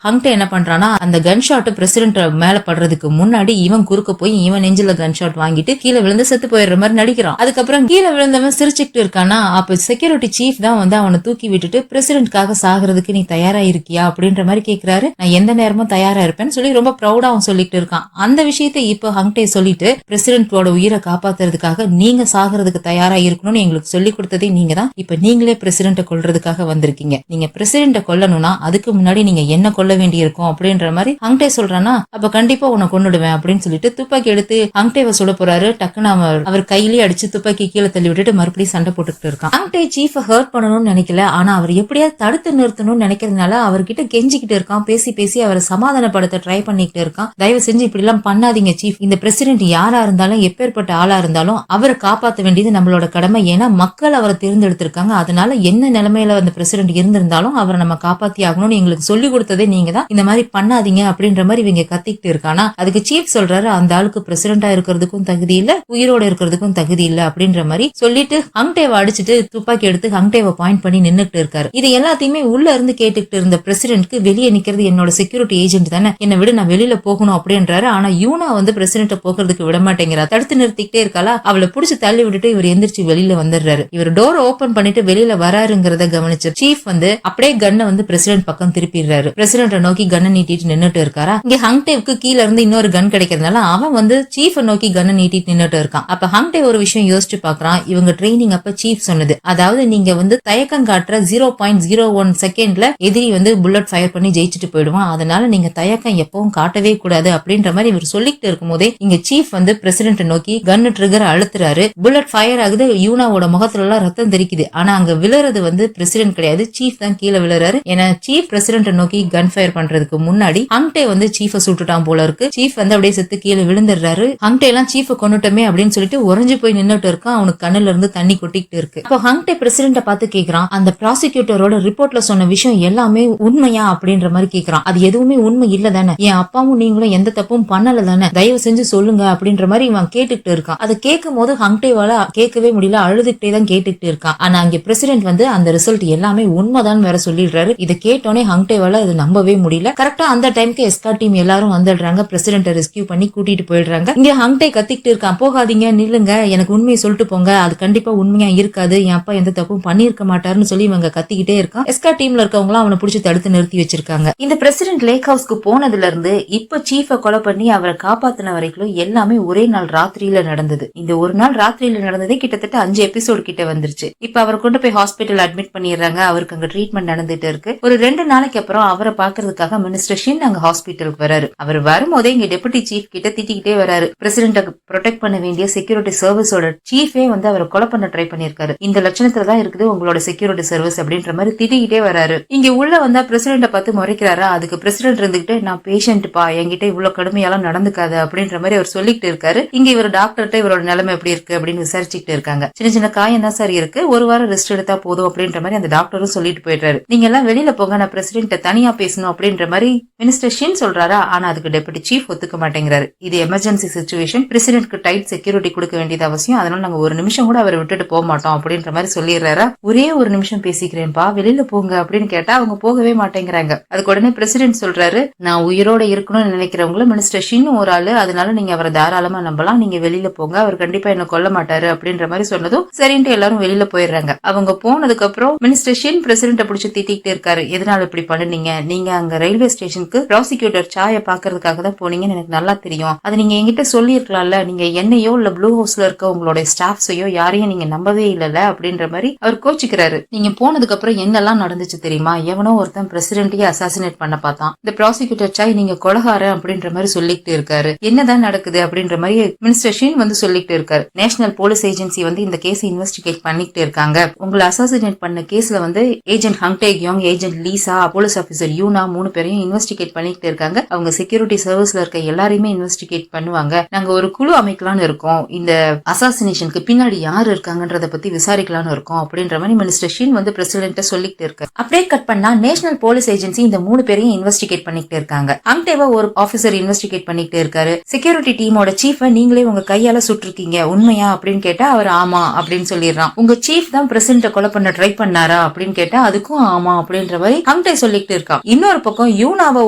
ஹங்டே என்ன பண்றானா, அந்த கன் ஷாட் பிரசிடென்ட் மேல படுறதுக்கு முன்னாடி இவன் குறுக்க போய் இவன் நெஞ்சில கன் ஷாட் வாங்கிட்டு கீழே விழுந்து செத்து போயிடுற மாதிரி நடிக்கிறான். அதுக்கப்புறம் கீழே விழுந்தவன் சிரிச்சுக்கிட்டு இருக்கானா. அப்ப செக்யூரிட்டி சீஃப் தான் வந்து அவனை தூக்கி விட்டுட்டு பிரசிடென்ட்காக சாகிறதுக்கு நீ தயாரா இருக்கியா அப்படின்ற மாதிரி கேக்குறாரு. நான் எந்த நேரமும் தயாரா இருப்பேன்னு சொல்லி ரொம்ப ப்ரௌடா அவன் சொல்லிட்டு இருக்கான். அந்த விஷயத்தை இப்ப ஹங்டே சொல்லிட்டு பிரசிடென்டோட உயிரை காப்பாத்துறதுக்காக நீங்க சாகிறதுக்கு தயாரா இருக்கணும்னு எங்களுக்கு சொல்லி கொடுத்ததே நீங்க தான். இப்ப நீங்களே பிரசிடென்ட கொல்றதுக்காக வந்திருக்கீங்க. நீங்க பிரசிடென்ட கொல்லணும்னா அதுக்கு முன்னாடி நீங்க என்ன கொல்ல வேண்டி இருக்கும் அப்படின்ற மாதிரி ஹங்டே சொல்றானா. அப்ப கண்டிப்பா உன்னை கொன்னுடுவேன் அப்படின்னு சொல்லிட்டு துப்பாக்கி எடுத்து ஹங்டேவை சுட போறாரு. டக்குன்னு அவர் கையிலேயே அடிச்சு துப்பாக்கி கீழே தள்ளி விட்டுட்டு மறுபடியும் சண்டை போட்டுக்கிட்டு இருக்கான். ஹங்டே சீஃபை ஹர்ட் பண்ணணும்னு நினைக்கல, ஆனா அவர் எப்படியாவது தடுத்து நிறுத்தணும்னு நினைக்கிறதுனால அவர்கிட்ட கெஞ்சிக்கிட்டு இருக்கான். பேசி பேசி அவரை சமாதானப்படுத்த ட்ரை பண்ணிக்கிட்டு இருக்கான். தயவு செஞ்சு இப்படி எல்லாம் பண்ணாதீங்க சீஃப், இந்த பிரசிடென்ட் யாரா இருந்தாலும் எப்பேற்பட்ட ஆளா இருந்தாலும் அவரை காப்பாற்ற வேண்டியது நம்மளோட கடமை. ஏன்னா மக்கள் அவரை தேர்ந்தெடுத்திருக்காங்க. அதனால என்ன நிலைமையில அந்த பிரசிடென்ட் இருந்திருந்தாலும் அவரை நம்ம காப்பாத்தி ஆகணும்னு எங்களுக்கு சொல்லி கொடுத்ததே நீங்க தான், இந்த மாதிரி பண்ணாதீங்க அப்படின்ற மாதிரி இவங்க கத்திக்கிட்டு இருக்கானா. அதுக்கு சீஃப் சொல்றாரு, அந்த ஆளுக்கு பிரசிடென்டா இருக்கிறதுக்கும் தகுதி இல்ல, உயிரோட இருக்கிறதுக்கும் தகுதி இல்ல அப்படின்ற மாதிரி சொல்லிட்டு ஹங்டேவை அடிச்சுட்டு துப்பாக்கி எடுத்து ஹங்டேவை பாயிண்ட் பண்ணி நின்னுட்டு இருக்காரு. இது எல்லாத்தையுமே உள்ள இருந்து கேட்டுக்கிட்டு இருந்த பிரசிடென்ட்க்கு வெளியே நிக்கிறது என்னோட செக்யூரிட்டி ஏஜென்ட் தானே, என்ன விட நான் வெளியில போகணும் அப்படின்றாரு. ஆனா யூனா வந்து பிரசிடென்ட் போகிறதுக்கு விட மாட்டேங்கிறா, தடுத்து நிறுத்திக்கிட்டே இருக்காளா. அவளை புடிச்சு தள்ளி விட்டுட்டு இவர் எந்திரிச்சு வெளியில வந்துடுறாரு. இவர் டோர் ஓபன் பண்ணிட்டு வெளியில வராருங்கிறத கவனிச்ச சீஃப் வந்து அப்படியே கன்னை வந்து பிரசிடென்ட் பக்கம் திருப்பிடுறாரு. பிரசிடென்ட நோக்கி கன்னை நீட்டிட்டு நின்னுட்டு இருக்காரா. இங்க ஹங்டேவுக்கு கீழ இருந்து இன்னொரு கன் கிடைக்கிறதுனால அவன் வந்து சீஃபை நோக்கி கன்னை நீட்டிட்டு நின்னுட்டு இருக்கான். அப்ப ஹங்டே ஒரு விஷயம் யோசிச்சு பாக்குறான். இவங்க ட்ரைனிங் அப்ப சீஃப் சொன்னது, அதாவது நீங்க வந்து தயக்கம் காட்டுற 0.01 செகண்ட்ல எதிரி வந்து புல்லட் ஃபயர் பண்ணி ஜெயிச்சுட்டு போயிடுவான், அதனால நீங்க தயக்கம் எப்பவும் காட்டவே கூடாது அப்படின்ற மாதிரி இவர் சொல்லிட்டு இருக்கும் போதே இங்க சீஃப் வந்து பிரசிடென்ட் நோக்கி கன்னு ட்ரிகர் அழுத்துறாரு. புல்லட் ஃபயர் ஆகுது. யூனாவோட முகத்துல எல்லாம் ரத்தம் தெரிக்குது. ஆனா அங்க விழுறது வந்து பிரசிடென்ட் கிடையாது, சீஃப் தான் கீழே விழுறாரு. ஏன்னா சீஃப் பிரசிடென்ட் நோக்கி கன் ஃபயர் பண்றதுக்கு முன்னாடி ஹங்டே வந்து சீஃப சுட்டுட்டான் போல இருக்கு. சீஃப் வந்து அப்படியே செத்து கீழே விழுந்துடுறாரு. ஹங்டே எல்லாம் சீஃப கொண்டுட்டோமே அப்படின்னு சொல்லிட்டு உறைஞ்சு போய் நின்னுட்டு இருக்கான். அவனுக்கு கண்ணுல இருந்து தண்ணி கொட்டிக்கிட்டு இருக்கு. அப்போ ஹங்டே பிரசிடென்ட பார்த்து கேக்குறான், அந்த ப்ராசிக்யூட்டரோட ரிப்போர்ட்ல சொன்ன விஷயம் எல்லாமே உண்மையா அப்படின்ற மாதிரி கேக்குறான். அது எதுவுமே உண்மை இல்ல தானே, என் அப்பாவும் நீங்களும் எந்த தப்பும் பண்ணல தானே, தயவு செஞ்சு சொல்லுங்க அப்படின்ற மாதிரி இவன் கேட்டுக்கிட்டு இருக்கான். அதை கேட்கும் போது ஹங்டேவால கேட்கவே முடியல, அழுதுகிட்டே தான் கேட்டுக்கிட்டு இருக்கான். ஆனா அங்க பிரசிடென்ட் வந்து அந்த ரிசல்ட் எல்லாமே உண்மைதான் வேற சொல்லிடுறாரு. இதை கேட்டோன்னே ஹங்டேவால அது நம்பவே முடியல. கரெக்டா அந்த டைம்க்கு எஸ்கார்ட் டீம் எல்லாரும் வந்துடுறாங்க. பிரசிடென்ட் ரெஸ்கியூ பண்ணி கூட்டிட்டு போயிடுறாங்க. இங்க ஹங்டே கத்திக்கிட்டு இருக்கான், போகாதீங்க, நில்லுங்க, எனக்கு உண்மையை சொல்லிட்டு போங்க, அது கண்டிப்பா உண்மையா இருக்காது, என் அப்பா எந்த தப்பும் பண்ணிருக்க மாட்டாருன்னு சொல்லி இவங்க கத்திக்கிட்டே இருக்கான். எஸ்கார்ட் டீம்ல இருக்கவங்க அவனை பிடிச்சி தடுத்து நிறுத்தி வச்சிருக்காங்க. இந்த பிரசிடென்ட் லேக் ஹவுஸ்க்கு போனதுல இருந்து இப்ப சீஃப கொலை பண்ணி அவரை காப்பாத்தின வரைக்கும் எல்லாமே ஒரே நாள் ராத்திரியில நடந்தது. இந்த ஒரு நாள் ராத்திரியில நடந்ததே கிட்டத்தட்ட 5 எபிசோடு கிட்ட வந்துருச்சு. இப்ப அவர் கொண்டு போய் ஹாஸ்பிட்டல் அட்மிட் பண்ணிடுறாங்க. அவருக்கு அங்க ட்ரீட்மெண்ட் நடந்துட்டு இருக்கு. ஒரு 2 நாளைக்கு அப்புறம் அவரை பாக்குறதுக்காக மினிஸ்டர் ஷின் அங்க ஹாஸ்பிட்டலுக்கு வராரு. அவர் வரும்போதே இங்க டெபுட்டி சீஃப் கிட்ட திட்டிக்கிட்டே வராரு. பிரசிடென்ட் ப்ரொடெக்ட் பண்ண வேண்டிய செக்யூரிட்டி சர்வீஸோட சீஃபே வந்து அவரை கொலை பண்ண ட்ரை பண்ணிருக்காரு. இந்த லட்சணத்துல தான் இருக்குது உங்களோட செக்யூரிட்டி சர்வீஸ் அப்படின்ற மாதிரி திட்டிக்கிட்டே வராரு. இங்க உள்ள வந்தா பிரசிடென்ட பார்த்து முறைக்கிறாரா. அதுக்கு பிரசிடென்ட் இருந்துகிட்டு, நான் பேஷண்ட் பா, என்கிட்ட இவ்வளவு கடுமையெல்லாம் நடந்துக்காது அப்படின்ற மாதிரி அவர் சொல்லிட்டு இருக்காரு. இங்க இவர் டாக்டர்கிட்ட இவரோட நிலைமை எப்படி இருக்கு அப்படின்னு விசாரிச்சுட்டு இருக்காங்க. சின்ன சின்ன காயம் தான் சார் இருக்கு, ஒரு வாரம் ரெஸ்ட் எடுத்தா போதும் அப்படின்ற மாதிரி அந்த டாக்டரும் சொல்லிட்டு போயிடுறாரு. நீங்க எல்லாம் வெளியில போங்க, நான் பிரசிடென்ட் தனியா பேசணும் அப்படின்ற மாதிரி மினிஸ்டர் ஷின் சொல்றாரா. ஆனா அதுக்கு டெபுட்டி சீஃப் ஒத்துக்க மாட்டேங்கிறாரு. இது எமர்ஜென்சி சிச்சுவேஷன், பிரசிடென்ட்க்கு டைட் செக்யூரிட்டி கொடுக்க வேண்டியது அவசியம், அதனால நாங்க ஒரு நிமிஷம் கூட அவரை விட்டுட்டு போக மாட்டோம் அப்படின்ற மாதிரி சொல்லிடுறாரா. ஒரே ஒரு நிமிஷம் பேசிக்கிறேன்ப்பா, வெளியில போங்க அப்படின்னு கேட்டா அவங்க போகவே மாட்டேங்கிறாங்க. அதுக்கு உடனே பிரசிடென்ட் சொல்றாரு, நான் உயிரோட இருக்கணும்னு நினைக்கிறவங்களும் மினிஸ்டர் ஷின் ஒரு ஆளு, அதனால நீங்க அவரை தாராளமா நம்பலாம், நீங்க வெளியில போங்க, அவர் கண்டிப்பா என்ன கொல்ல மாட்டாரு அப்படின்ற மாதிரி சொன்னதும் சரின்ட்டு எல்லாரும் வெளியில போயிடுறாங்க. அவங்க போனதுக்கு அப்புறம் மினிஸ்டர் ஷின் பிரசிடென்ட பிடிச்சி திட்டிக்கிட்டே இருக்காரு. எதனால இப்படி பண்ணுனீங்க, நீங்க அங்க ரயில்வே ஸ்டேஷனுக்கு ப்ராசிக்யூட்டர் சாய பாக்குறதுக்காக தான் போனீங்கன்னு எனக்கு நல்லா தெரியும், அது நீங்க என்கிட்ட சொல்லி இருக்கலாம்ல, நீங்க என்னையோ இல்ல ப்ளூ ஹவுஸ்ல இருக்க உங்களோட ஸ்டாஃப்ஸையோ யாரையும் நீங்க நம்பவே இல்லல அப்படின்ற மாதிரி அவர் கோச்சிக்கிறாரு. நீங்க போனதுக்கு அப்புறம் என்னெல்லாம் நடந்துச்சு தெரியுமா, எவனோ ஒருத்தன் பிரசிடென்ட்டையே அசாசினேட் பண்ண பார்த்தான், இந்த ப்ராசிக்யூட்டர் சாய் நீங்க கொலகார அப்படின்ற மாதிரி சொல்லிட்டு இருக்காரு, என்னதான் நடக்குது அப்படின்ற மாதிரி மினிஸ்டர் ஷின் வந்து சொல்லிட்டு இருக்காரு. நேஷனல் போலீஸ் ஏஜென்சி வந்து இந்த கேஸ் இன்வெஸ்டிகேட் பண்ணிட்டு இருக்காங்க. உங்களை அசாசினேட் பண்ண கேஸ்ல வந்து ஏஜென்ட் ஹங்டே கியோங், agent Lisa, police officer Yuna 3 பேரையும் இன்வெஸ்டிகேட் பண்ணிட்டு இருக்காங்க. அவங்க செக்யூரிட்டி சர்வீஸ்ல இருக்க எல்லாரையுமே இன்வெஸ்டிகேட் பண்ணுவாங்க. நாங்க ஒரு குழு அமைக்கலாம்னு இருக்கோம், இந்த அசாசினேஷனுக்கு பின்னாடி யாரு இருக்காங்கன்றத பத்தி விசாரிக்கலாம்னு இருக்கோம் அப்படின்ற மாதிரி மினிஸ்டர் ஷின் வந்து பிரசிடென்ட் சொல்லிட்டு இருக்காரு. அப்படியே கட் பண்ணா நேஷனல் போலீஸ் ஏஜென்சி இந்த 3 பேரையும் இன்வெஸ்டிகேட் பண்ணிட்டு இருக்காங்க. ஹங்டேவா ஒரு ஆபீசர் இன்வெஸ்டிகேட் பண்ணிட்டு இருக்காரு. செக்யூரிட்டி டீமோட சீஃப நீங்களே உங்க கையால சுட்டிருக்கீங்க உண்மையா அப்படின்னு கேட்டா அவர் ஆமா அப்படின்னு சொல்லிடுறான். உங்க சீஃப் தான் பிரசிடென்ட கொலை பண்ண ட்ரை பண்ணாரா அப்படின்னு கேட்டா அதுக்கும் ஆமா அப்படின்ற மாதிரி ஹங்டே சொல்லிட்டு இருக்கான். இன்னொரு பக்கம் யூனாவை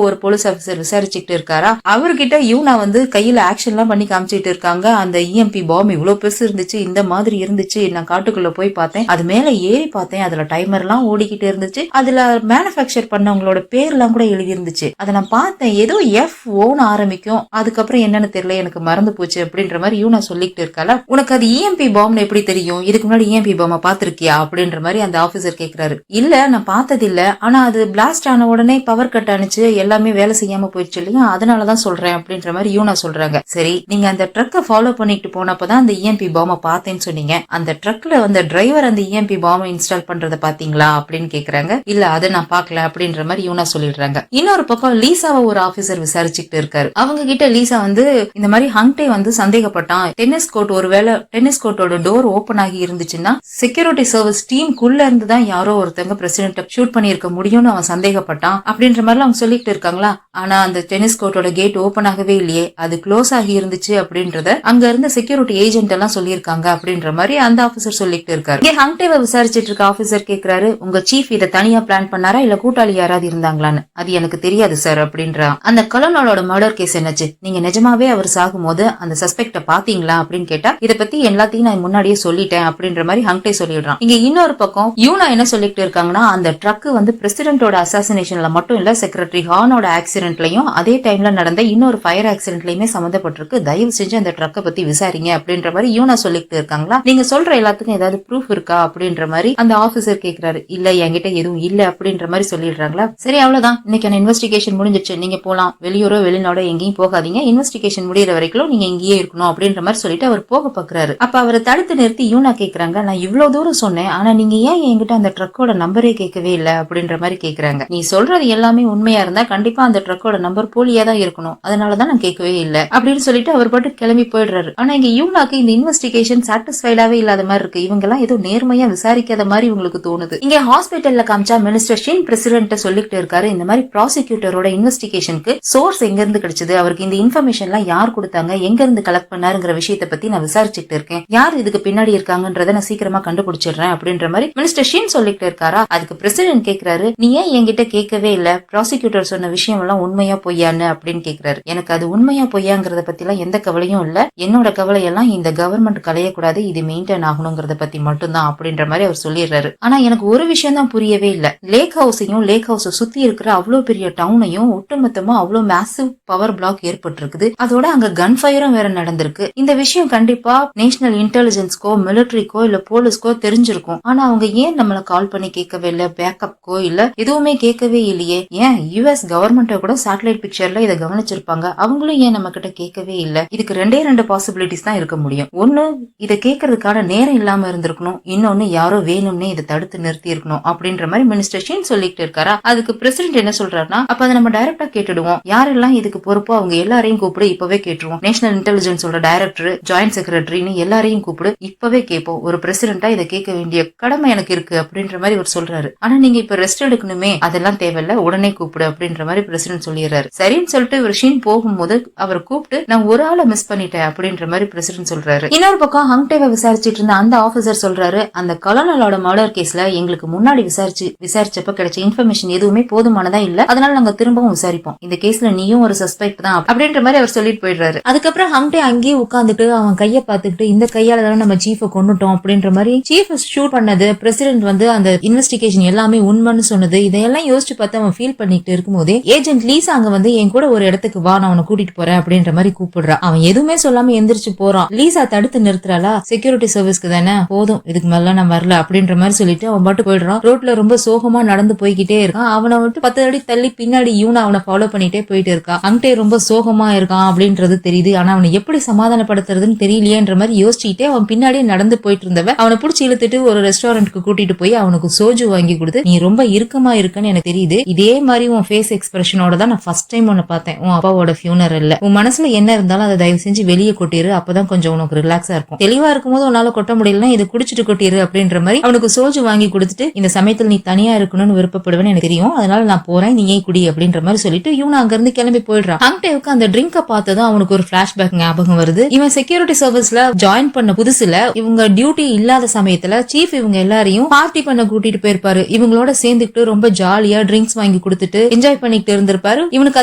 ஒரு போலீஸ் ஆபீசர் விசாரிச்சுட்டு இருக்காரா. அவர்கிட்ட யூனா வந்து கையில ஆக்ஷன் எல்லாம் பண்ணி காமிச்சிட்டு இருக்காங்க. அந்த இஎம்பி பாம் இவ்வளவு பெருசு இருந்துச்சு, இந்த மாதிரி இருந்துச்சு, நான் காட்டுக்குள்ள போய் பார்த்தேன், அது மேல ஏறி பார்த்தேன், அதுல டைமர் எல்லாம் ஓடிக்கிட்டு இருந்துச்சு, அதுல மேனுபேக்சர் பண்ணவங்களோட பேர் எல்லாம் கூட எழுதி இருந்துச்சு, அதை நான் பார்த்தேன், ஏதோ FOன்னு ஆரம்பிக்கும், அதுக்கப்புறம் என்னன்னு தெரியல, எனக்கு மறந்து போச்சு அப்படின்ற மாதிரி யூனா சொல்லிட்டு இருக்கால. உனக்கு அது இஎம்பி பாம்னு எப்படி தெரியும், இதுக்கு முன்னாடி இஎம்பி பாம்ப பாத்திருக்கியா அப்படின்ற மாதிரி அந்த ஆபீசர் கேக்குறாரு. இல்ல நான் பார்த்தது இல்ல, ஆனா அது பிளாஸ்ட் ஆன உடனே பவர் கட் ஆனிச்சு, எல்லாமே வேலை செய்யாம போயிடுச்சு இல்லையா, அதனாலதான் சொல்றேன் அப்படின்ற மாதிரி யூனா சொல்றாங்க. சரி, நீங்க அந்த ட்ரக்கை ஃபாலோ பண்ணிட்டு போனப்பதான் அந்த இஎம்பி பாம்ப பார்த்தேன்னு சொன்னீங்க, அந்த ட்ரக்ல வந்த டிரைவர் அந்த இஎம்பி பாம்ப இன்ஸ்டால் பண்றத பாத்தீங்களா அப்படின்னு கேக்குறாங்க. இல்ல அதை நான் பாக்கல அப்படின்ற மாதிரி யூனா சொல்லிடுறாங்க. இன்னொரு பக்கம் லீசாவை ஒரு ஆபீசர் விசாரிச்சுட்டு இருக்காரு. அவங்க கிட்ட லீசா வந்து இந்த மாதிரி ஹங்டே வந்து சந்தேகப்பட்டான், டென்னிஸ் கோர்ட் ஒருவேளை டென்னிஸ் கோர்ட்டோட டோர் ஓபன் ஆகி இருந்துச்சுன்னா செக்யூரிட்டி சர்வீஸ் டீமுக்குள்ள இருந்து தான் யாரோ ஒருத்தவங்க பிரசிடென்ட் ஷூட் பண்ணிருக்க முடியும்னு அவன் சந்தேகப்பட்டான் அப்படின்ற மாதிரி அவங்க சொல்லிட்டு இருக்காங்களா. ஆனா அந்த டென்னிஸ் கோர்ட்டோட கேட் ஓபன் ஆகவே இல்லையே, அது க்ளோஸ் ஆகி இருந்துச்சு அப்படின்றத அங்க இருந்த செக்யூரிட்டி ஏஜென்ட் எல்லாம் சொல்லியிருக்காங்க அப்படின்ற மாதிரி அந்த ஆபீசர் சொல்லிட்டு இருக்காரு. இங்க ஹங்டேவை விசாரிச்சிட்டு இருக்க ஆபீசர் கேக்குறாரு, உங்க சீஃப் இதை தனியா பிளான் பண்ணாரா இல்ல கூட்டாளி யாராவது இருந்தாங்களான்னு. அது எனக்கு தெரியாது சார் அப்படின்றா. அந்த கலோனலோட மர்டர் கேஸ் என்னாச்சு, நீங்க நிஜமாவே அவர் சாகும் போது அந்த சஸ்பெக்ட பாத்தீங்களா அப்படின்னு கேட்டா இத பத்தி எல்லாத்தையும் நான் முன்னாடியே சொல்லிட்டேன் அப்படின்ற மாதிரி ஹங்டே சொல்லிடுறான். இங்க இன்னொரு பக்கம் யூனா என்ன சொல்லிட்டு இருக்காங்கன்னா, அந்த ட்ரக் வந்து பிரசிடென்டோட அசாசினேஷன்ல மட்டும் இல்ல, செக்ரட்டரி ஹானோட ஆக்சிடென்ட்லயும் அதே டைம்ல நடந்த இன்னொரு ஃபயர் ஆக்சிடென்ட்லயுமே சம்பந்தப்பட்டிருக்கு, தயவு செஞ்சு அந்த ட்ரக்கை பத்தி விசாரிங்க அப்படின்ற மாதிரி யூனா சொல்லிட்டு இருக்காங்களா. நீங்க சொல்ற எல்லாத்துக்கும் ஏதாவது ப்ரூஃப் இருக்கா அப்படின்ற மாதிரி அந்த ஆபீசர் கேக்குறாரு. இல்ல என்கிட்ட எதுவும் இல்ல அப்படின்ற மாதிரி சொல்லிடுறாங்களா. சரி அவ்வளவுதான், இன்னைக்கு இன்வெஸ்டிகேஷன் முடிஞ்சிச்சு, நீங்க போலாம், வெளியூரோ வெளிநாடோ எங்கேயும் போகாதீங்க, இன்வெஸ்டிகேஷன் முடியற வரைக்கும் நீங்க இங்கேயே இருக்கணும் அப்படின்ற மாதிரி சொல்லிட்டு அவர் போக பாக்குறாரு. அப்ப அவரை தடுத்து நிறுத்தி யூனா கேக்குறாங்க, நான் இவ்வளவு தூரம் சொன்னேன், ஆனா நீங்க ஏன் என்கிட்ட அந்த ட்ரக்கோட நம்பரே கேட்கவே இல்ல அப்படின்ற மாதிரி கேக்குறாங்க. நீ சொல்றது எல்லாமே உண்மையா இருந்தா கண்டிப்பா அந்த ட்ரக்கோட நம்பர் போலியா தான் இருக்கணும், அதனாலதான் நான் கேட்கவே இல்லை அப்படின்னு சொல்லிட்டு அவர் பாட்டு கிளம்பி போயிடுறாரு. ஆனா இங்க யூனாக்கு இந்த இன்வெஸ்டிகேஷன் சாட்டிஸ்ஃபைடாவே இல்லாத மாதிரி இருக்கு. இவங்க எல்லாம் ஏதோ நேர்மையா விசாரிக்காத மாதிரி இவங்களுக்கு தோணுது. இங்க ஹாஸ்பிட்டல்ல காமிச்சா மினிஸ்டர் ஷின் பிரசிடென்ட் சொல்லிட்டு இருக்காரு, இந்த மாதிரி ப்ராசிக்யூட்டரோட இன்வெஸ்டிகேஷனுக்கு சோர்ஸ் எங்க இருந்து கிடைச்சது, அவருக்கு இந்த இன்ஃபர்மேஷன் எல்லாம் யார் கொடுத்தாங்க, எங்க இருந்து கலெக்ட் பண்ணாருங்கிற விஷயத்தை பத்தி நான் விசாரிச்சுட்டு இருக்கேன், யார் இதுக்கு பின்னாடி இருக்காங்கன்றத நான் சீக்கிரமா கண்டுபிடிச்சிடுறேன் அப்படின்ற மாதிரி மினிஸ்டர் ஷின் சொல்லிட்டு இருக்காரா. அதுக்கு பிரசிடென்ட் கேக்குறாரு, நீ ஏன் என்கிட்ட கேட்கவே இல்ல, ப்ராசிக்யூட்டர் சொன்ன விஷயம் எல்லாம் உண்மையா பொய்யான்னு அப்படின்னு கேக்குறாரு. எனக்கு அது உண்மையா பொய்யாங்கிறத பத்தி எல்லாம் எந்த கவலையும் இல்ல, என்னோட கவலை எல்லாம் இந்த கவர்மெண்ட் கலையக்கூடாது, இது மெயின்டைன் ஆகணுங்கிறத பத்தி மட்டும்தான் அப்படின்ற மாதிரி அவர் சொல்லிடுறாரு. ஆனா எனக்கு ஒரு விஷயம் தான் புரியவே இல்ல, லேக் ஹவுஸையும் லேக் ஹவுஸை சுத்தி இருக்கிற அவ்வளவு பெரிய டவுனையும் ஒட்டுமொத்தமா அவ்வளவு மேசிவ் பவர் பிளாக் ஏற்பட்டிருக்குது, அதோட அங்க கன் ஃபயரும் வேற நடந்திருக்கு. இந்த விஷயம் கண்டிப்பா நேஷனல் இன்டெலிஜென்ஸ்க்கோ மிலிட்டரிக்கோ இல்ல போலீஸ்க்கோ தெரிஞ்சிருக்கும். ஆனா அவங்க ஏன் நம்மள கால் பண்ணி கேட்கவே இல்ல, பேக்கப்கோ இல்ல எதுவுமே கேட்கவே இல்லையே, ஏன் யுஎஸ் கவர்மெண்ட் கூட சேட்டலைட் பிக்சர்ல இதை கவனிச்சிருப்பாங்க, அவங்களும் ஏன் நம்ம கிட்ட கேட்கவே இல்ல. இதுக்கு ரெண்டு பாசிபிலிட்டிஸ் தான் இருக்க முடியும். ஒண்ணு, இதை கேட்கறதுக்கான நேரம் இல்லாம இருந்திருக்கணும், இன்னொன்னு யாரோ வேணும்னே இதை தடுத்து நிறுத்தி இருக்கணும் அப்படின்ற மாதிரி மினிஸ்டர் ஷின் சொல்லிட்டு இருக்காரா. அதுக்கு பிரசிடென்ட் என்ன சொல்றாருன்னா, அப்ப அதை நம்ம டைரக்டா கேட்டுடுவோம், யாரெல்லாம் இதுக்கு பொறுப்போ அவங்க எல்லாரையும் கூப்பிடு, இப்பவே கேட்டுருவோம், நேஷனல் இன்டெலிஜென்ஸோட டைரக்டர், ஜாயிண்ட் செக்ரட்டரின்னு எல்லாரையும் கூப்பிடு, இப்பவே கேட்போம், ஒரு பிரசிடென்டா இதை கேட்க வேண்டிய கடமை எனக்கு இருக்கு அப்படின்ற மாதிரி அவர் சொல்றாரு. ஆனா நீங்க இப்ப ரெஸ்ட் எடுக்கணுமே, அதெல்லாம் தேவையில்ல, உடனே கூப்பிடு அப்படின்ற மாதிரி பிரசிடென்ட் சொல்லிடுறாரு. சரின்னு சொல்லிட்டு இவர் ஷின் போகும்போது அவர் கூப்பிட்டு, நான் ஒரு ஆளை மிஸ் பண்ணிட்டேன் அப்படின்ற மாதிரி பிரசிடென்ட் சொல்றாரு. இன்னொரு பக்கம் ஹங்டேவை விசாரிச்சிட்டு இருந்த அந்த ஆபீசர் சொல்றாரு, அந்த கலோனலோட மர்டர் கேஸ்ல எங்களுக்கு முன்னாடி விசாரிச்சப்ப கிடைச்ச இன்ஃபர்மேஷன் எதுவுமே போதுமானதா இல்ல, அதனால நாங்க திரும்பவும் விசாரிப்போம், இந்த கேஸ்ல நீயும் ஒரு சஸ்பெக்ட் தான் அப்படின்ற மாதிரி அவர் சொல்லிட்டு போயிடுறாரு. அதுக்கப்புறம் ஹங்டே அங்கேயே உட்காந்துட்டு அவன் கைய பாத்துக்கிட்டு, இந்த கையால தானே நம்ம சீஃப கொண்டுட்டோம் அப்படின்ற மாதிரி, சீஃப் ஷூட் பண்ணது பிரசிடென்ட் வந்து அந்த இன்வெஸ்டிகேஷன் எல்லாமே உண்மைன்னு சொன்னது, இதையெல்லாம் யோசிச்சு பார்த்து அவன் ஃபீல் பண்ணிட்டு இருக்கும்போதே ஏஜென்ட் லீசா அங்க வந்து என் கூட ஒரு இடத்துக்கு வா, நான் அவனை கூட்டிட்டு போறேன் அப்படின்ற மாதிரி கூப்பிடுறான். அவன் எதுவுமே சொல்லாம எந்திரிச்சு போறான். லீசா தடுத்து நிறுத்துறாளா, செக்யூரிட்டி சர்வீஸ்க்கு தானே, போதும் இதுக்கு மேல நான் வரல அப்படின்ற மாதிரி சொல்லிட்டு அவன் பாட்டு போயிடுறான். ரோட்ல ரொம்ப சோகமா நடந்து போய்கிட்டே இருக்கான். அவனை விட்டு 10 அடி தள்ளி பின்னாடி யூனா அவனை ஃபாலோ பண்ணிட்டே போயிட்டு இருக்கான். அங்கே ரொம்ப சோகமா இருக்கான் அப்படின்றது தெரியுது. ஆனா அவனை எப்படி சமாதானப்படுத்துறதுன்னு தெரியலையேன்ற மாதிரி யோசிச்சுட்டே அவன் பின்னாடியே நடந்து போயிட்டு இருந்தவன் அவனை பிடிச்சி இழுத்துட்டு ஒரு ரெஸ்டாரண்ட்க்கு கூட்டிட்டு போய் அவனுக்கு சோஜு வாங்கி கொடுத்து, நீ ரொம்ப இறுக்கமா இருக்குன்னு எனக்கு தெரியுது, இதே மாதிரி உன் ஃபேஸ் எக்ஸ்பிரஷனோட தான் நான் ஃபர்ஸ்ட் டைம் உன்னை பார்த்தேன் உன் அப்பாவோட ஃபியூனரல்ல, உன் மனசுல என்ன இருந்தாலும் அதை தயவு செஞ்சு வெளியே கொட்டிரு, அப்பதான் கொஞ்சம் உனக்கு ரிலாக்ஸா இருக்கும், தெளிவா இருக்கும்போது உன்னால கொட்ட முடியலன்னா இதை குடிச்சிட்டு கொட்டிரு அப்படின்ற மாதிரி அவனுக்கு சோஜு வாங்கி கொடுத்துட்டு, இந்த சமயத்தில் நீ தனியா இருக்கணும்னு விருப்பப்படுவேன்னு எனக்கு தெரியும், அதனால நான் போறேன், நீ ஏன் குடி அப்படின்ற மாதிரி சொல்லிட்டு இவன் அங்க இருந்து கிளம்பி போயிடுறான். ஹங்டேவுக்கு அந்த ட்ரிங்க பார்த்ததும் அவனுக்கு ஒரு பிளாஷ்பேக் ஞாபகம் வருது. இவன் செக்யூரிட்டி சர்வீஸ்ல ஜாயின் பண்ண புதுசுல இவங்க டியூட்டி இல்லாத சமயத்துல சீஃப் இவங்க எல்லாரையும் பார்ட்டி பண்ண கூட்டிட்டு போயிருப்பாரு. இவங்களோட சேர்ந்துட்டு ரொம்ப ஜாலியா ட்ரிங்க்ஸ் வாங்கி கொடுத்துட்டு என்ஜாய் பண்ணிட்டு இருந்திருப்பாரு. இவனுக்கு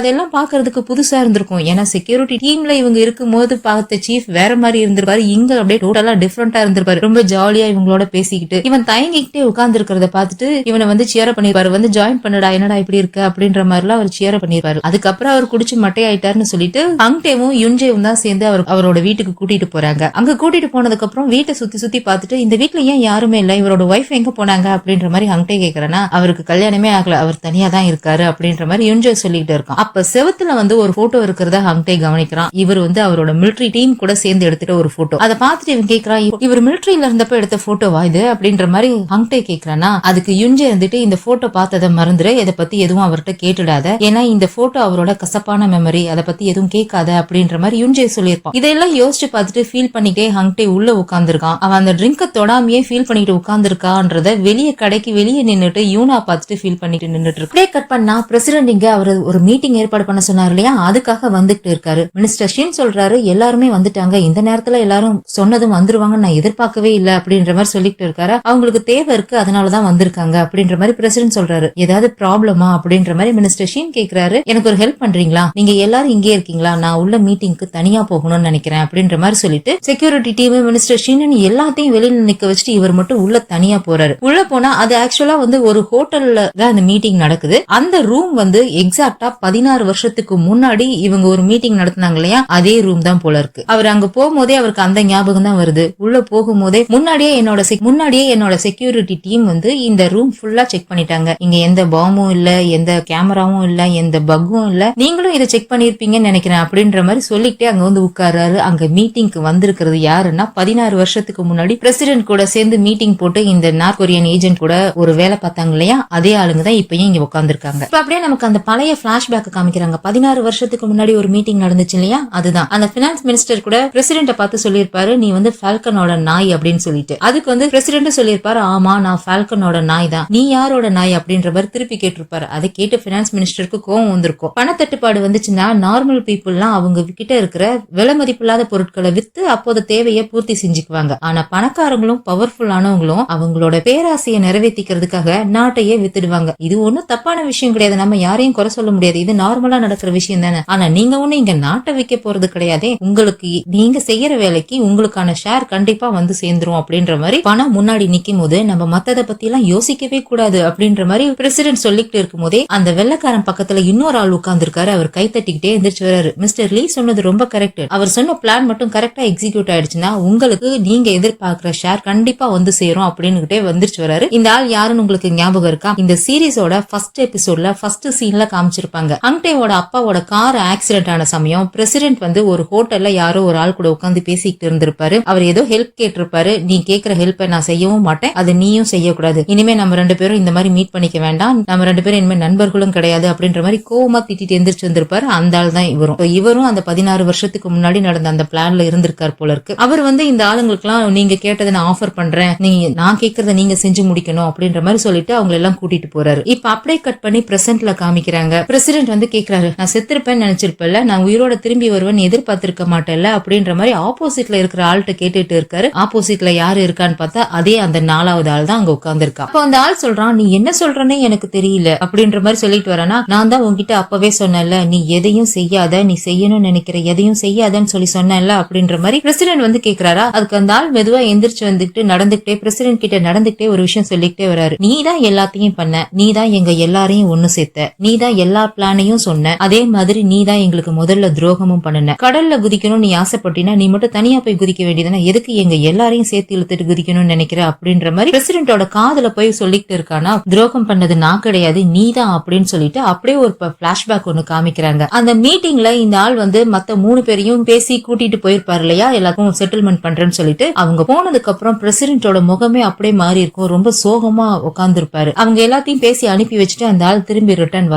அதெல்லாம் பாக்குறதுக்கு புதுசா இருந்திருக்கும். ஏன்னா செக்யூரிட்டி டீம்ல இவங்க இருக்கும் போது பார்த்த சீஃப் வேற மாதிரி இருந்திருப்பாரு, இங்க அப்படியே டோட்டலா டிஃபரெண்டா இருந்திருப்பாரு. ரொம்ப ஜாலியா இவங்களோட பேசிக்கிட்டு இவன் தயங்கிக்கிட்டே உட்கார்ந்து இருக்கிறத பார்த்துட்டு இவனை வந்து சேர பண்ணிருப்பாரு, வந்து ஜாயின் பண்ணடா, என்னடா இப்படி இருக்க அப்படின்ற மாதிரி எல்லாம் அவர் சேர பண்ணிருப்பாரு. அதுக்கப்புறம் அவர் குடிச்சு மட்டையாயிட்டாருன்னு சொல்லிட்டு ஹங்டேவும் யுன்ஜேவும் தான் சேர்ந்து அவரோட வீட்டுக்கு கூட்டிட்டு போறாங்க. அங்க கூட்டிட்டு போனதுக்கு அப்புறம் வீட்டை சுத்தி சுத்தி பார்த்துட்டு, இந்த வீட்டுல ஏன் யாருமே இல்ல, இவரோட ஒய்ஃப் எங்க போனாங்க அப்படின்ற மாதிரி ஹங்டே கேக்குறேன்னா, அவருக்கு கல்யாணமே ஆகல, அவர் தனியா தான் இருக்காரு அப்படின்ற மாதிரி யுன்ஜே சொல்லிட்டு இருக்கான். அப்ப செவத்துல வந்து ஒரு போட்டோ இருக்கிறத ஹங்டே கவனிக்கிறான். இவர் வந்து அவரோட மிலிட்டரி டீம் கூட சேர்ந்து எடுத்துட்டு ஒரு போட்டோ. அதை பார்த்துட்டு இவன் கேக்குறான், இவர் மிலிட்டரியில இருந்தப்ப எடுத்த போட்டோவா இது அப்படின்ற மாதிரி ஹங்டே கேக்குறானா. அதுக்கு யுன்ஜே வந்துட்டு, இந்த போட்டோ பார்த்ததை மறந்துரு, இதை பத்தி எதுவும் அவர்கிட்ட கேட்டுடாத, ஏன்னா இந்த போட்டோ அவரோட கசப்பான மெமரி, அதை பத்தி எதுவும் கேட்காத அப்படின்ற மாதிரி யுன்ஜே சொல்லியிருப்பான். இதெல்லாம் யோசிச்சு பார்த்துட்டு ஃபீல் பண்ணிட்டே ஹங்டே உள்ள உட்கார்ந்துருக்கான். அவன் அந்த ட்ரிங்க தொடாமையே ஃபீல் பண்ணிட்டு உட்கார்ந்துருக்கான்றத வெளியே கடைக்கு வெளியே நின்னுட்டு யூனா பார்த்துட்டு ஃபீல் பண்ணிட்டு நின்னுட்டு இருக்கு. கட் பண்ணா பிரசிடென்ட் இங்க அவர் ஒரு மீட்டிங் ஏற்பாடு பண்ண சொன்னார் இல்லையா, அதுக்காக வந்துட்டு இருக்காரு. மினிஸ்டர் ஷின் சொல்றாரு, எல்லாருமே வந்துட்டாங்க, இந்த நேரத்துல எல்லாரும் சொன்னதும் வந்துருவாங்கன்னு நான் எதிர்பார்க்கவே இல்ல அப்படின்ற மாதிரி சொல்லிட்டு இருக்காரு. அவங்களுக்கு தேவை இருக்கு, அதனாலதான் வந்திருக்காங்க அப்படின்ற மாதிரி பிரசிடென்ட் சொல்றாரு. ஏதாவது ப்ராப்ளமா அப்படின்ற மாதிரி மினிஸ்டர் ஷின் கேக்குறாரு. எனக்கு ஒரு ஹெல்ப் பண்றீங்களா, நீங்க எல்லாரும் இங்கே இருக்கீங்களா, நான் உள்ள மீட்டிங்க்கு தனியா போகணும்னு நினைக்கிறேன் அப்படின்ற மாதிரி சொல்லிட்டு செக்யூரிட்டி டீம் மினிஸ்டர் ஷின் எல்லாத்தையும் வெளியில நிக்க வச்சுட்டு இவர் மட்டும் உள்ள தனியா போறாரு. உள்ள போனா அது ஆக்சுவலா வந்து ஒரு ஹோட்டல்ல தான் அந்த மீட்டிங் நடக்குது. அந்த ரூம் வந்து எக்ஸாக்டா 16 வருஷத்துக்கு முன்னாடி இவங்க ஒரு மீட்டிங் நடத்தினாங்க இல்லையா, அதே ரூம் தான் போல இருக்கு. அவர் அங்க போகும்போதே அவருக்கு அந்த ஞாபகம் தான் வருது. உள்ள போகும்போதே முன்னாடியே என்னோட செக்யூரிட்டி டீம் வந்து இந்த ரூம் ஃபுல்லா செக் பண்ணிட்டாங்க, இங்க எந்த பாம்பும் இல்ல, எந்த கேமராவும் இல்ல, எந்த பக்கும் இல்ல, நீங்களும் இதை செக் பண்ணிருப்பீங்கன்னு நினைக்கிறேன் அப்படின்ற மாதிரி சொல்லிக்கிட்டே அங்க வந்து உட்கார்றாரு. அங்க மீட்டிங்க்கு வந்திருக்கிறது யாருன்னா 16 வருஷத்துக்கு முன்னாடி பிரசிடென்ட் கூட சேர்ந்து மீட்டிங் போட்டு இந்த நார்த் கொரியன் ஏஜென்ட் கூட ஒரு வேலை பார்த்தாங்க இல்லையா, அதே ஆளுங்க தான் இப்ப இப்பயும் இங்க உட்கார்ந்துருக்காங்க. இப்ப அப்படியே நமக்கு அந்த பழைய பிளாஷ்பேக் காமிக்கிறாங்க. 16 வருஷத்துக்கு முன்னாடி ஒரு மீட்டிங் நடந்துச்சு இல்லையா, அதுதான் அந்த பினான்ஸ் மினிஸ்டர் கூட பிரசிடென்ட பார்த்து சொல்லியிருப்பாரு, நீ வந்து ஃபால்கனோட நாய் அப்படின்னு சொல்லிட்டு. அதுக்கு வந்து பிரசிடென்ட் சொல்லியிருப்பாரு, ஆமா நான் ஃபால்கனோட நாய் தான், நீ யாரோட நாய் அப்படின்ற மாதிரி திருப்பி கேட்டிருப்பாரு. அதை கேட்டு பினான்ஸ் மினிஸ்டருக்கு கோவம் வந்திருக்கும். பணத்தட்டுப்பாடு வந்துச்சுன்னா நார்மல் பீப்புள்லாம் அவங்க கிட்ட இருக்கிற விலை மதிப்பில்லாத பொருட்களை வித்து அப்போது தேவையை பூர்த்தி செஞ்சுக்குவாங்க. ஆனா பணக்காரங்களும் பவர்ஃபுல்லானவங்களும் அவங்களோட பேராசையை நிறைவேற்றிக்கிறதுக்காக நாட்டையே வித்துடுவாங்க. இது ஒண்ணும் தப்பான விஷயம் கிடையாது, நம்ம யாரையும் குறை சொல்ல முடியாது, இது நார்மலா நடக்கிற விஷயம் தானே. ஆனா நீங்க ஒண்ணு இங்க நாட்டை விற்க போறது கிடையாதே, உங்களுக்கு நீங்க செய்யற வேலைக்கு உங்களுக்கான ஷேர் கண்டிப்பா வந்து சேர்ந்துரும் அப்படின்ற மாதிரி பணம் முன்னாடி நிக்கும் போது நம்ம மத்தத பத்தி எல்லாம் யோசிக்கவே கூடாது அப்படின்ற மாதிரி பிரசிடென்ட் சொல்லிட்டு இருக்கும் போதே அந்த வெள்ளக்காரன் பக்கத்துல இன்னொரு ஆள் உட்கார்ந்து இருக்காரு. அவர் கை தட்டிக்கிட்டே எந்திரிச்சு வராரு. மிஸ்டர் லீ சொன்னது ரொம்ப கரெக்ட், அவர் சொன்ன பிளான் மட்டும் கரெக்டா எக்ஸிக்யூட் ஆயிடுச்சுன்னா உங்களுக்கு நீங்க எதிர்பார்க்கிற ஷேர் கண்டிப்பா வந்து சேரும் அப்படின்னு வந்துருச்சு வராரு. இந்த ஆள் யாருன்னு உங்களுக்கு ஞாபகம் இருக்கா? இந்த சீரிஸோட ஃபர்ஸ்ட் எபிசோட்ல ஃபர்ஸ்ட் சீன்ல காமிச்சிருப்பாங்க. ஹங்டேவோட அப்பாவோட கார் ஆக்சிடென்ட் ஆன சமயம் பிரசிடென்ட் வந்து ஒரு ஹோட்டல்ல யாரோ ஒரு ஆள் கூட உட்காந்து பேசிக்கிட்டு இருந்திருப்பாரு. அவர் ஏதோ ஹெல்ப் கேட்டிருப்பாரு. நீ கேட்கிற ஹெல்ப்பை நான் செய்யவும் மாட்டேன், அது நீயும் செய்யக்கூடாது, இனிமே நம்ம ரெண்டு பேரும் இந்த மாதிரி மீட் பண்ணிக்க வேண்டாம், நம்ம ரெண்டு பேரும் இனிமே நண்பர்களும் கிடையாது அப்படின்ற மாதிரி கோவமா திட்டிட்டு எந்திரிச்சு வந்திருப்பாரு. அந்த ஆள் தான் இவரும் அந்த 16 வருஷத்துக்கு முன்னாடி நடந்த அந்த பிளான்ல இருந்திருக்காரு போல இருக்கு. அவர் வந்து இந்த ஆளுங்களுக்கு எல்லாம் நீங்க கேட்டதை நான் ஆஃபர் பண்றேன், நான் கேட்கறத நீங்க செஞ்சு முடிக்கணும் அப்படின்ற மாதிரி சொல்லிட்டு அவங்க எல்லாம் கூட்டிட்டு போறாரு. இப்ப அப்படியே கட் பண்ணி பிரசன்ட்ல காமிக்கிறாங்க. பிரசிடென்ட் வந்து கேக்குறாரு, நான் செத்துருப்பேன்னு நினைச்சிருப்பேன்ல, நான் உயிரோட திரும்பி வருவேன் எதிர்பார்த்திருக்க மாட்டேன்ல அப்படின்ற மாதிரி ஆப்போசிட்ல இருக்கிற ஆள்கிட்ட கேட்டுட்டு இருக்காரு. ஆப்போசிட்ல யாரு இருக்கான்னு பார்த்தா அதே அந்த 4வது ஆள் தான் அங்க உட்கார்ந்து இருக்கா. அப்ப அந்த ஆள் சொல்றான், நீ என்ன சொல்றனே எனக்கு தெரியல அப்படின்ற மாதிரி சொல்லிட்டு வரானா, நான் தான் உங்ககிட்ட அப்பவே சொன்னேன்ல, நீ எதையும் செய்யாத, நீ செய்யணும்னு நினைக்கிற எதையும் செய்யாதன்னு சொல்லி சொன்னேன்ல அப்படின்ற மாதிரி பிரசிடென்ட் வந்து கேக்குறாரா. அதுக்கு அந்த ஆள் மெதுவா எந்திரிச்சு வந்துட்டு நடந்துகிட்டே பிரசிடென்ட் கிட்ட நடந்துகிட்டே ஒரு விஷயம் சொல்லிக்கிட்டே வராரு. நீ தான் எல்லாத்தையும் பண்ண, நீ தான் எங்க எல்லாரையும் ஒண்ணு சேர்த்த, நீ தான் எல்லா பிளானையும் சொன்ன, அதே மாதிரி நீ தான் எங்களுக்கு முதல்ல துரோகமும் பண்ணன. கடல்ல குதிக்கணும் நீ ஆசைப்பட்டினா நீ மட்டும் தனியா போய் குதிக்க வேண்டியதானே, எதுக்கு எங்க எல்லாரையும் சேர்த்து இழுத்துட்டு குதிக்கணும்னு நினைக்கிற அப்படின்ற மாதிரி பிரசிடென்ட்டோட காதுல போய் சொல்லிட்டு இருக்கானா. துரோகம் பண்ணது நான் கிடையாது நீ தான் அப்படின்னு சொல்லிட்டு அப்படியே ஒரு பிளாஷ்பேக் ஒண்ணு காமிக்கிறாங்க. அந்த மீட்டிங்ல இந்த ஆள் வந்து மத்த 3 பேரையும் பேசி கூட்டிட்டு போயிருப்பாரு இல்லையா, எல்லாருக்கும் செட்டில்மெண்ட் பண்றேன்னு சொல்லிட்டு. அவங்க போனதுக்கு அப்புறம் பிரசிடென்ட்டோட முகமே அப்படியே மாறி இருக்கும், ரொம்ப சோகமா உட்கார்ந்து இருப்பாரு. அவங்க எல்லாத்தையும் பேசி அனுப்பி வச்சுட்டு அந்த ஆள் திரும்பி ரிட்டர்ன்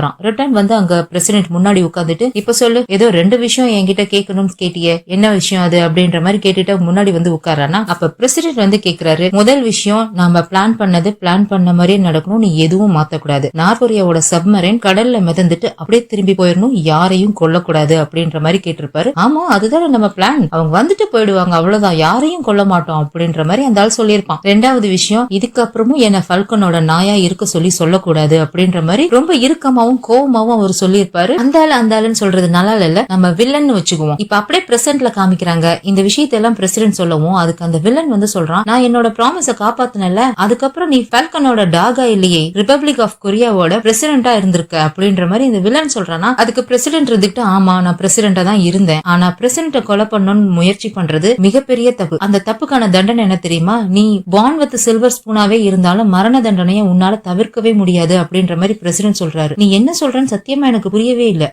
வந்து அங்க பிரசிடென்ட் முன்னாடி உட்கார்ந்துட்டு, இப்ப சொல்லு, ஏதோ 2 விஷயம் என்கிட்ட கேட்கணும்னு கேட்டியே, என்ன விஷயம் அது அப்படின்ற மாதிரி கேட்டுட்டு முன்னாடி வந்து உட்காரானா. அப்ப பிரசிடென்ட் வந்து கேக்குறாரு, முதல் விஷயம், நாம பிளான் பண்ண மாதிரியே நடக்கணும், நீ எதுவும் மாத்தக்கூடாது, நார்கொரியாவோட சப்மரைன் கடல்ல மிதந்துட்டு அப்படியே திரும்பி போயிடணும், யாரையும் கொல்லக்கூடாது அப்படின்ற மாதிரி கேட்டிருப்பாரு. ஆமா அதுதான் நம்ம பிளான், அவங்க வந்துட்டு போயிடுவாங்க அவ்வளவுதான், யாரையும் கொல்ல மாட்டோம் அப்படின்ற மாதிரி அந்த ஆள் சொல்லியிருப்பான். 2வது விஷயம், இதுக்கப்புறமும் என்ன ஃபால்கனோட நாயா இருக்க சொல்லக்கூடாது அப்படின்ற மாதிரி ரொம்ப இறுக்கமாவும் கோவமாவும் அவர் சொல்லியிருப்பாரு. அந்த ஆளுன்னு சொல்றது நல்லா இல்ல, நம்ம வில்லன் வச்சுக்குவோம். இப்ப அப்படியே பிரசன்ட்ல காமிக்கிறாங்க. இந்த விஷயத்தெல்லாம் பிரசிடென்ட் சொல்லவும் அதுக்கு அந்த வில்லன் வந்து சொல்றான், நான் என்னோட ப்ராமிஸ காப்பாத்தினல, அதுக்கப்புறம் நீ ஃபால்கனோட டாகா இல்லையே, ரிபப்ளிக் ஆஃப் கொரியாவோட பிரசிடென்டா இருந்திருக்க அப்படின்ற மாதிரி இந்த வில்லன் சொல்றானா. அதுக்கு பிரசிடென்ட் இருந்துட்டு, ஆமா நான் பிரசிடென்டா தான் இருந்தேன், ஆனா பிரசிடென்ட கொலை பண்ணணும்னு முயற்சி பண்றது மிகப்பெரிய தப்பு, அந்த தப்புக்கான தண்டனை என்ன தெரியுமா, நீ பான் வித் சில்வர் ஸ்பூனாவே இருந்தாலும் மரண தண்டனையை உன்னால தவிர்க்கவே முடியாது அப்படின்ற மாதிரி பிரசிடென்ட் சொல்றாரு. நீ என்ன சொல்றன்னு சத்தியமா எனக்கு புரியவே இல்ல.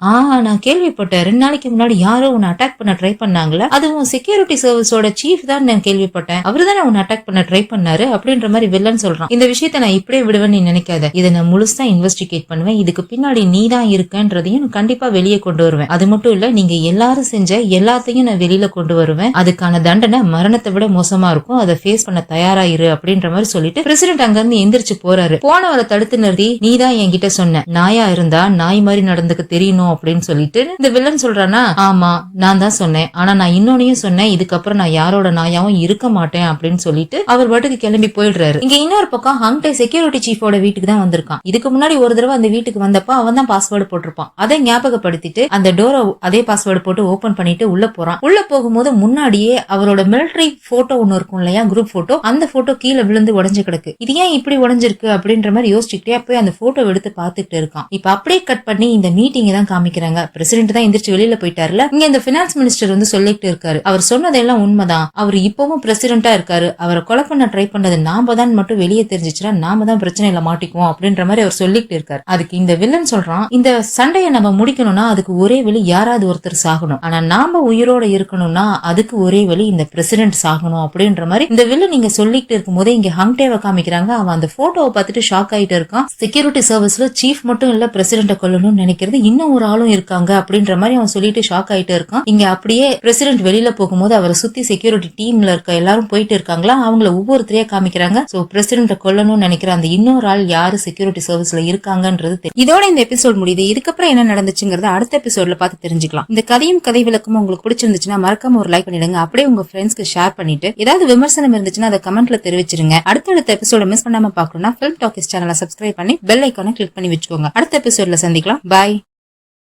நான் கேள்விப்பட்டேன் 2 நாளைக்கு முன்னாடி யாரோ உன்னை அட்டாக் பண்ண ட்ரை பண்ணாங்களா, அதுவும் செக்யூரிட்டி சர்வீஸோட சீஃப் தான் நான் கேள்விப்பட்டேன், அவரு தானே உன்னை அட்டாக் பண்ண ட்ரை பண்ணாரு அப்படின்ற மாதிரி வில்லன் சொல்றான். இந்த விஷயத்த நான் இப்படியே விடுவேன்னு நினைக்காத, இதை நான் முழுசா இன்வெஸ்டிகேட் பண்ணுவேன், இதுக்கு பின்னாடி நீ தான் இருக்கன்றதையும் கண்டிப்பா வெளியே கொண்டு வருவேன், அது மட்டும் இல்ல நீங்க எல்லாரும் செஞ்ச எல்லாத்தையும் நான் வெளியில கொண்டு வருவேன், அதுக்கான தண்டனை மரணத்தை விட மோசமா இருக்கும், அதை ஃபேஸ் பண்ண தயாராயிரு அப்படின்ற மாதிரி சொல்லிட்டு பிரசிடென்ட் அங்க இருந்து எந்திரிச்சு போறாரு. போனவரை தடுத்து நிறுத்தி, நீ தான் என்கிட்ட சொன்ன நாயா இருந்தா நாய் மாதிரி நடந்துக்க தெரியணும் அப்படின்னு சொல்லிட்டு இந்த வில்லன் சொல்றானா. ஆமா நான் தான் சொன்னேன், ஆனா நான் இன்னொன்னையும் சொன்னேன், இதுக்கப்புறம் நான் யாரோட நாயாவும் இருக்க மாட்டேன் அப்படின்னு சொல்லிட்டு அவர் பாட்டுக்கு கிளம்பி போயிடுறாரு. இங்க இன்னொரு பக்கம் ஹங்டே செக்யூரிட்டி சீஃபோட வீட்டுக்கு தான் வந்திருக்கான். இதுக்கு முன்னாடி ஒரு தடவை அந்த வீட்டுக்கு வந்தப்ப அவன் தான் பாஸ்வேர்டு போட்டிருப்பான், அதை ஞாபகப்படுத்திட்டு அந்த டோரை அதே பாஸ்வேர்டு போட்டு ஓபன் பண்ணிட்டு உள்ள போறான். உள்ள போகும்போது முன்னாடியே அவரோட மிலிட்டரி போட்டோ ஒண்ணு இருக்கும் இல்லையா, குரூப் போட்டோ, அந்த போட்டோ கீழே விழுந்து உடஞ்சு கிடக்கு. இது ஏன் இப்படி உடஞ்சிருக்கு அப்படின்ற மாதிரி யோசிச்சுக்கிட்டே போய் அந்த போட்டோ எடுத்து பாத்துட்டு இருக்கான். இப்ப அப்படியே கட் பண்ணி இந்த மீட்டிங் தான் காமிக்கிறாங்க. பிரசிடென்ட் தான் எந்திரிச்சு வெளியில போயிட்டாருல, இங்க இந்த பினான்ஸ் மினிஸ்டர் வந்து சொல்லிட்டு இருக்காரு, அவர் சொன்னதெல்லாம் உண்மைதான், அவர் இப்பவும் பிரசிடென்டா இருக்காரு, அவரை கொலை பண்ண ட்ரை பண்ணது நாம தான் மட்டும் வெளியே தெரிஞ்சிச்சுன்னா நாம தான் பிரச்சனையில மாட்டிக்குவோம் அப்படின்ற மாதிரி அவர் சொல்லிட்டு இருக்காரு. அதுக்கு இந்த வில்லன் சொல்றான், இந்த சண்டையை நம்ம முடிக்கணும்னா அதுக்கு ஒரே வழி யாராவது ஒருத்தர் சாகணும், ஆனா நாம உயிரோட இருக்கணும்னா அதுக்கு ஒரே வழி இந்த பிரசிடென்ட் சாகணும் அப்படின்ற மாதிரி இந்த வில்லன் நீங்க சொல்லிட்டு இருக்கும் போதே இங்க ஹங்டேவை காமிக்கிறாங்க. அவன் அந்த போட்டோவை பார்த்துட்டு ஷாக் ஆயிட்டு இருக்கான். செக்யூரிட்டி சர்வீஸ்ல சீஃப் மட்டும் இல்ல பிரசிடென்ட கொல்லணும்னு நினைக்கிறது இன்னும் ஒரு ஆளும் இருக்காங்க அப்படின்ற மாதிரி அவன் சொல்லிட்டு ஷாக் ஆயிட்டு இருக்கான். இங்க அப்படியே பிரசிடென்ட் வெளியில போகும்போது அவரை சுத்தி செக்யூரிட்டி டீம்ல இருக்க எல்லாரும் போயிட்டு இருக்காங்களா, அவங்கள ஒவ்வொருத்தரையா காமிக்கிறாங்க. சோ பிரசிடென்ட கொல்லணும்னு நினைக்கிற அந்த இன்னொரு ஆள் யாரு செக்யூரிட்டி சர்வீஸ்ல இருக்காங்கன்றது தெரியும். இதோட இந்த எபிசோட் முடியுது. இதுக்கப்புறம் என்ன நடந்துச்சுங்கறத அடுத்த எபிசோட்ல பார்த்து தெரிஞ்சுக்கலாம். இந்த கதையும் கதை விளக்கமும் உங்களுக்கு பிடிச்சிருந்துச்சுன்னா மறக்காம ஒரு லைக் பண்ணிடுங்க. அப்படியே உங்க ஃப்ரெண்ட்ஸ்க்கு ஷேர் பண்ணிட்டு ஏதாவது விமர்சனம் இருந்துச்சுன்னா அதை கமெண்ட்ல தெரிவிச்சிருங்க. அடுத்த எபிசோட மிஸ் பண்ணாம பார்க்கணும்னா ஃபிலிம் டாக்கிஸ் சேனலை சப்ஸ்கிரைப் பண்ணி பெல் ஐக்கானை கிளிக் பண்ணி வச்சுக்கோங்க. அடுத்த எபிசோட்ல சந்திக்கலாம். பாய்.